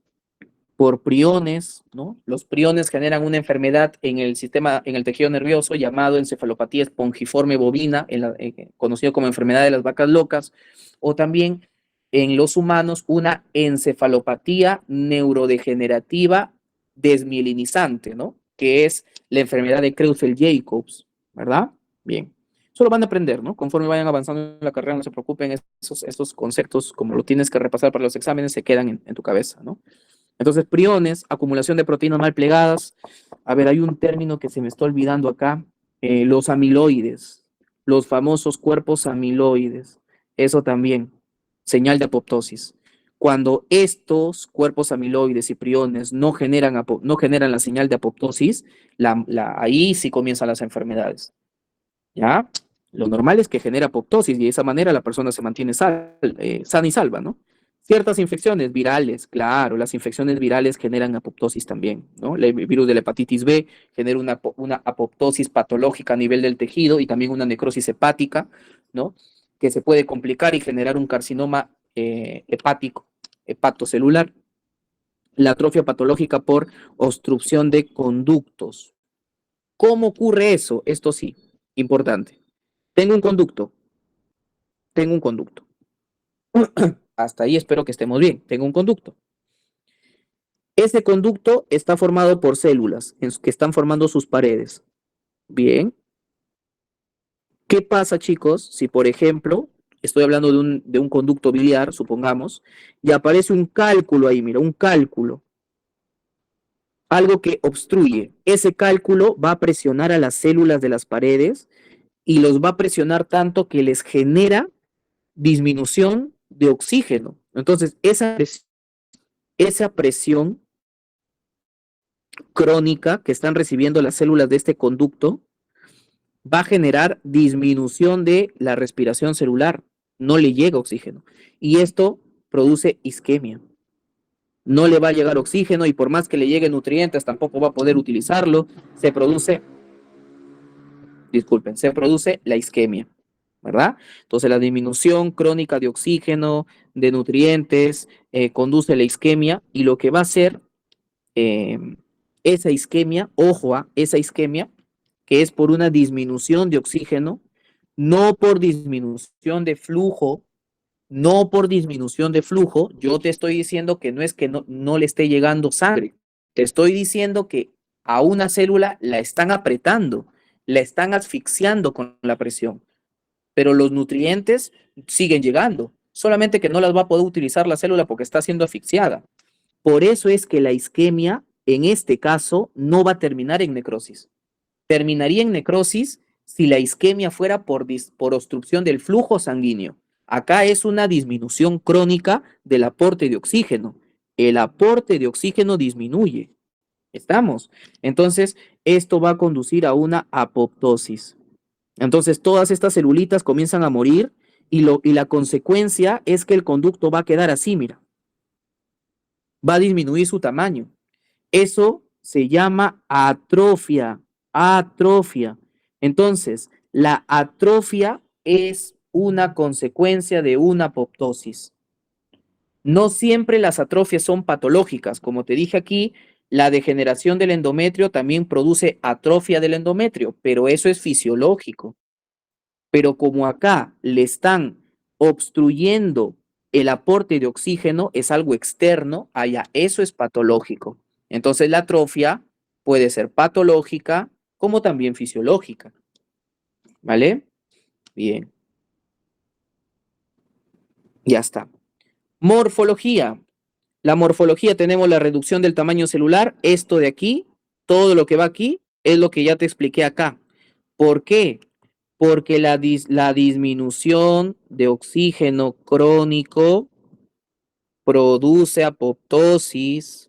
por priones, ¿no? Los priones generan una enfermedad en el sistema, en el tejido nervioso llamado encefalopatía espongiforme bovina, conocido como enfermedad de las vacas locas, o también en los humanos una encefalopatía neurodegenerativa desmielinizante, ¿no? Que es la enfermedad de Creutzfeldt-Jacobs, ¿verdad? Bien. Eso lo van a aprender, ¿no? Conforme vayan avanzando en la carrera, no se preocupen, esos conceptos, como lo tienes que repasar para los exámenes, se quedan en tu cabeza, ¿no? Entonces, priones, acumulación de proteínas mal plegadas. A ver, hay un término que se me está olvidando acá. Los amiloides, los famosos cuerpos amiloides. Eso también, señal de apoptosis. Cuando estos cuerpos amiloides y priones no generan la señal de apoptosis, ahí sí comienzan las enfermedades. ¿Ya? Lo normal es que genera apoptosis y de esa manera la persona se mantiene sana y salva, ¿no? Ciertas infecciones virales, claro, las infecciones virales generan apoptosis también, ¿no? El virus de la hepatitis B genera una apoptosis patológica a nivel del tejido y también una necrosis hepática, ¿no? Que se puede complicar y generar un carcinoma hepático, hepatocelular. La atrofia patológica por obstrucción de conductos. ¿Cómo ocurre eso? Esto sí, importante. Tengo un conducto, tengo un conducto. Hasta ahí espero que estemos bien. Tengo un conducto. Ese conducto está formado por células que están formando sus paredes. Bien. ¿Qué pasa, chicos, si por ejemplo, estoy hablando de un conducto biliar, supongamos, y aparece un cálculo ahí, mira, un cálculo, algo que obstruye? Ese cálculo va a presionar a las células de las paredes y los va a presionar tanto que les genera disminución de oxígeno. Entonces, esa presión crónica que están recibiendo las células de este conducto va a generar disminución de la respiración celular. No le llega oxígeno. Y esto produce isquemia. No le va a llegar oxígeno y por más que le lleguen nutrientes, tampoco va a poder utilizarlo. Se produce la isquemia, ¿verdad? Entonces la disminución crónica de oxígeno, de nutrientes, conduce a la isquemia y lo que va a hacer eh, esa isquemia, ojo a esa isquemia, que es por una disminución de oxígeno, no por disminución de flujo, no por disminución de flujo. Yo te estoy diciendo que no es que no le esté llegando sangre, te estoy diciendo que a una célula la están apretando, la están asfixiando con la presión, pero los nutrientes siguen llegando, solamente que no las va a poder utilizar la célula porque está siendo asfixiada. Por eso es que la isquemia, en este caso, no va a terminar en necrosis. Terminaría en necrosis si la isquemia fuera por obstrucción del flujo sanguíneo. Acá es una disminución crónica del aporte de oxígeno. El aporte de oxígeno disminuye. ¿Estamos? Entonces, esto va a conducir a una apoptosis. Entonces, todas estas celulitas comienzan a morir y la consecuencia es que el conducto va a quedar así, mira. Va a disminuir su tamaño. Eso se llama atrofia. Atrofia. Entonces, la atrofia es una consecuencia de una apoptosis. No siempre las atrofias son patológicas. Como te dije aquí, la degeneración del endometrio también produce atrofia del endometrio, pero eso es fisiológico. Pero como acá le están obstruyendo el aporte de oxígeno, es algo externo, allá eso es patológico. Entonces la atrofia puede ser patológica como también fisiológica. ¿Vale? Bien. Ya está. Morfología. La morfología tenemos la reducción del tamaño celular. Esto de aquí, todo lo que va aquí, es lo que ya te expliqué acá. ¿Por qué? Porque la disminución de oxígeno crónico produce apoptosis.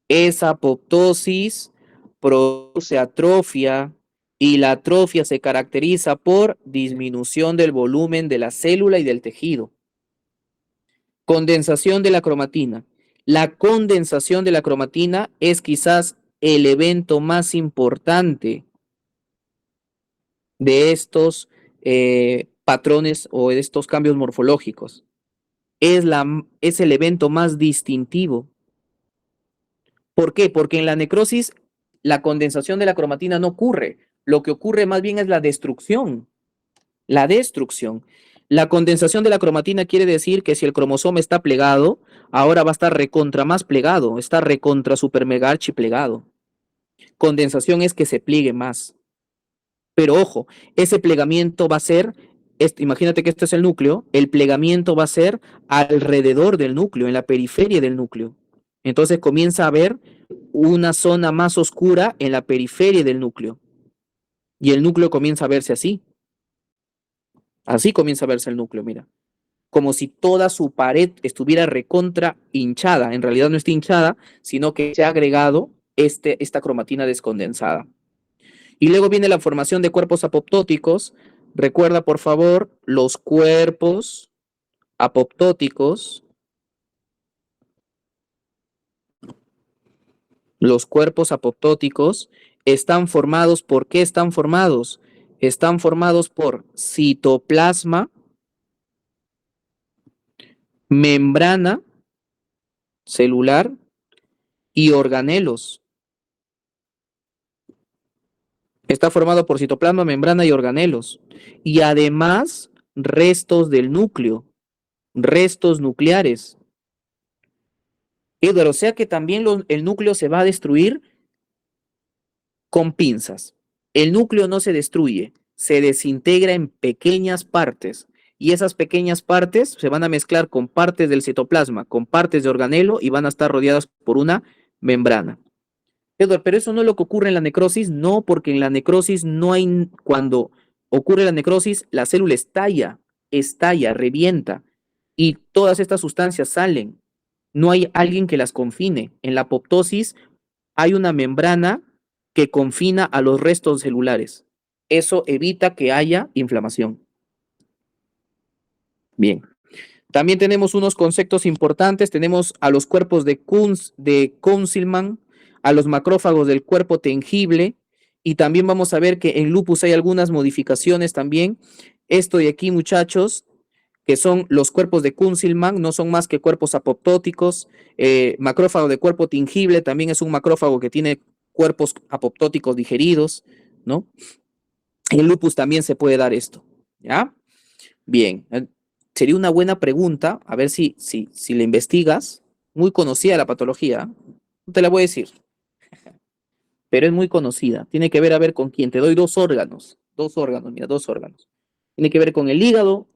Esa apoptosis produce atrofia y la atrofia se caracteriza por disminución del volumen de la célula y del tejido. Condensación de la cromatina. La condensación de la cromatina es quizás el evento más importante de estos patrones o de estos cambios morfológicos. Es el evento más distintivo. ¿Por qué? Porque en la necrosis la condensación de la cromatina no ocurre. Lo que ocurre más bien es la destrucción. La destrucción. La condensación de la cromatina quiere decir que si el cromosoma está plegado, ahora va a estar recontra más plegado, está recontra super mega archi plegado. Condensación es que se pliegue más. Pero ojo, ese plegamiento va a ser, imagínate que esto es el núcleo, el plegamiento va a ser alrededor del núcleo, en la periferia del núcleo. Entonces comienza a haber una zona más oscura en la periferia del núcleo. Y el núcleo comienza a verse así. Así comienza a verse el núcleo, mira. Como si toda su pared estuviera recontra hinchada. En realidad no está hinchada, sino que se ha agregado esta cromatina descondensada. Y luego viene la formación de cuerpos apoptóticos. Recuerda, por favor, los cuerpos apoptóticos. Los cuerpos apoptóticos están formados, ¿por qué están formados? Están formados por citoplasma, membrana celular y organelos. Está formado por citoplasma, membrana y organelos. Y además, restos del núcleo, restos nucleares. Edward, o sea que también el núcleo se va a destruir con pinzas. El núcleo no se destruye, se desintegra en pequeñas partes. Y esas pequeñas partes se van a mezclar con partes del citoplasma, con partes de organelo y van a estar rodeadas por una membrana. Edward, pero eso no es lo que ocurre en la necrosis, no, porque en la necrosis no hay, cuando ocurre la necrosis, la célula estalla, revienta, y todas estas sustancias salen. No hay alguien que las confine. En la apoptosis hay una membrana que confina a los restos celulares. Eso evita que haya inflamación. Bien. También tenemos unos conceptos importantes. Tenemos a los cuerpos de Councilman, a los macrófagos del cuerpo tangible, y también vamos a ver que en lupus hay algunas modificaciones también. Esto de aquí, muchachos, que son los cuerpos de Councilman, no son más que cuerpos apoptóticos. Macrófago de cuerpo tingible también es un macrófago que tiene cuerpos apoptóticos digeridos, ¿no? En lupus también se puede dar esto, ¿ya? Bien, sería una buena pregunta, a ver si la investigas. Muy conocida la patología, no te la voy a decir, pero es muy conocida. Tiene que ver, a ver, con quién. Te doy dos órganos, mira, dos órganos. Tiene que ver con el hígado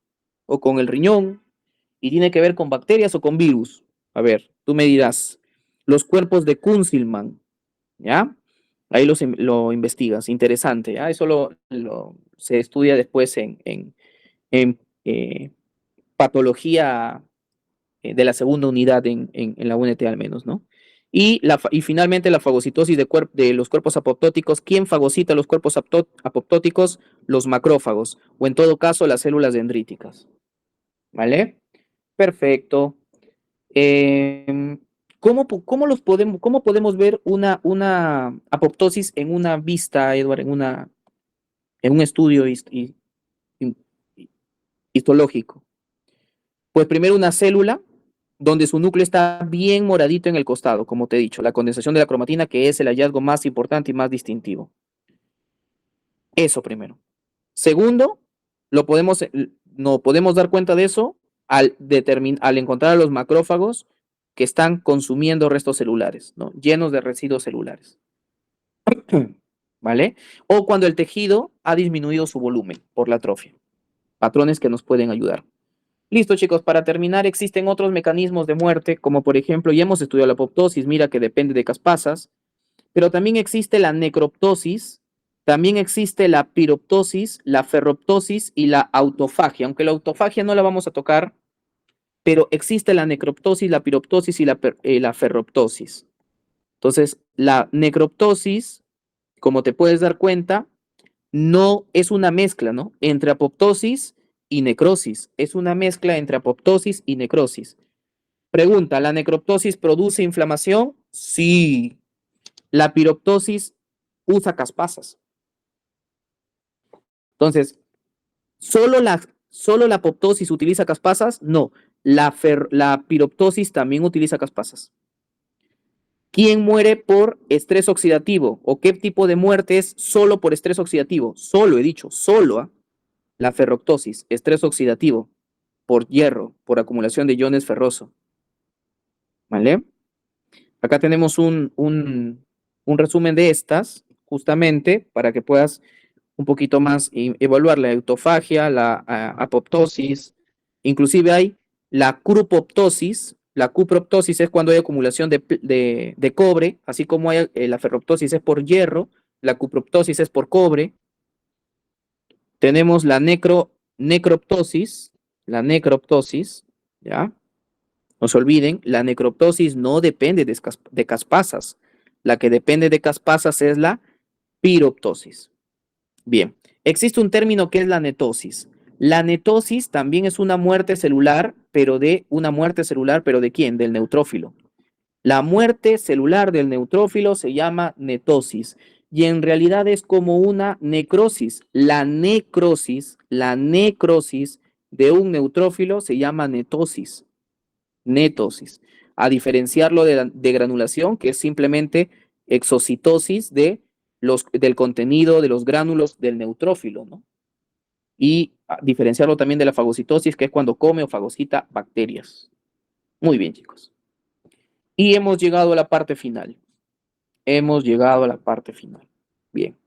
o con el riñón y tiene que ver con bacterias o con virus. A ver, tú me dirás, los cuerpos de Kunzelman, ¿ya? Ahí lo investigas, interesante, ¿ya? Eso se estudia después en patología de la segunda unidad en la UNT al menos, ¿no? Y finalmente la fagocitosis de los cuerpos apoptóticos. ¿Quién fagocita los cuerpos apoptóticos? Los macrófagos, o en todo caso las células dendríticas. ¿Vale? Perfecto. ¿Cómo podemos ver una apoptosis en una vista, Edward, en un estudio histológico? Pues primero una célula donde su núcleo está bien moradito en el costado, como te he dicho, la condensación de la cromatina, que es el hallazgo más importante y más distintivo. Eso primero. Segundo, no podemos dar cuenta de eso al encontrar a los macrófagos que están consumiendo restos celulares, ¿no? Llenos de residuos celulares. ¿Vale? O cuando el tejido ha disminuido su volumen por la atrofia. Patrones que nos pueden ayudar. Listo, chicos, para terminar, existen otros mecanismos de muerte, como por ejemplo, ya hemos estudiado la apoptosis, mira que depende de caspasas, pero también existe la necroptosis, también existe la piroptosis, la ferroptosis y la autofagia, aunque la autofagia no la vamos a tocar, pero existe la necroptosis, la piroptosis y la ferroptosis. Entonces, la necroptosis, como te puedes dar cuenta, no es una mezcla, ¿no? Entre apoptosis y necrosis. Es una mezcla entre apoptosis y necrosis. Pregunta, ¿la necroptosis produce inflamación? Sí. La piroptosis usa caspasas. Entonces, ¿Solo la apoptosis utiliza caspasas? No, la piroptosis también utiliza caspasas. ¿Quién muere por estrés oxidativo? ¿O qué tipo de muerte es solo por estrés oxidativo? Solo, he dicho, solo. ¿Ah? La ferroptosis, estrés oxidativo, por hierro, por acumulación de iones ferroso. ¿Vale? Acá tenemos un resumen de estas, justamente, para que puedas un poquito más evaluar la autofagia, la apoptosis, inclusive hay la crupoptosis. La cuproptosis es cuando hay acumulación de cobre, así como hay, la ferroptosis es por hierro, la cuproptosis es por cobre. Tenemos necroptosis, ¿ya? No se olviden, la necroptosis no depende de caspasas. La que depende de caspasas es la piroptosis. Bien, existe un término que es la netosis. La netosis también es una muerte celular, pero ¿de quién? Del neutrófilo. La muerte celular del neutrófilo se llama netosis y en realidad es como una necrosis. La necrosis de un neutrófilo se llama netosis. Netosis. A diferenciarlo de granulación, que es simplemente exocitosis del contenido de los gránulos del neutrófilo, ¿no? Y diferenciarlo también de la fagocitosis, que es cuando come o fagocita bacterias. Muy bien, chicos. Y hemos llegado a la parte final. Hemos llegado a la parte final. Bien.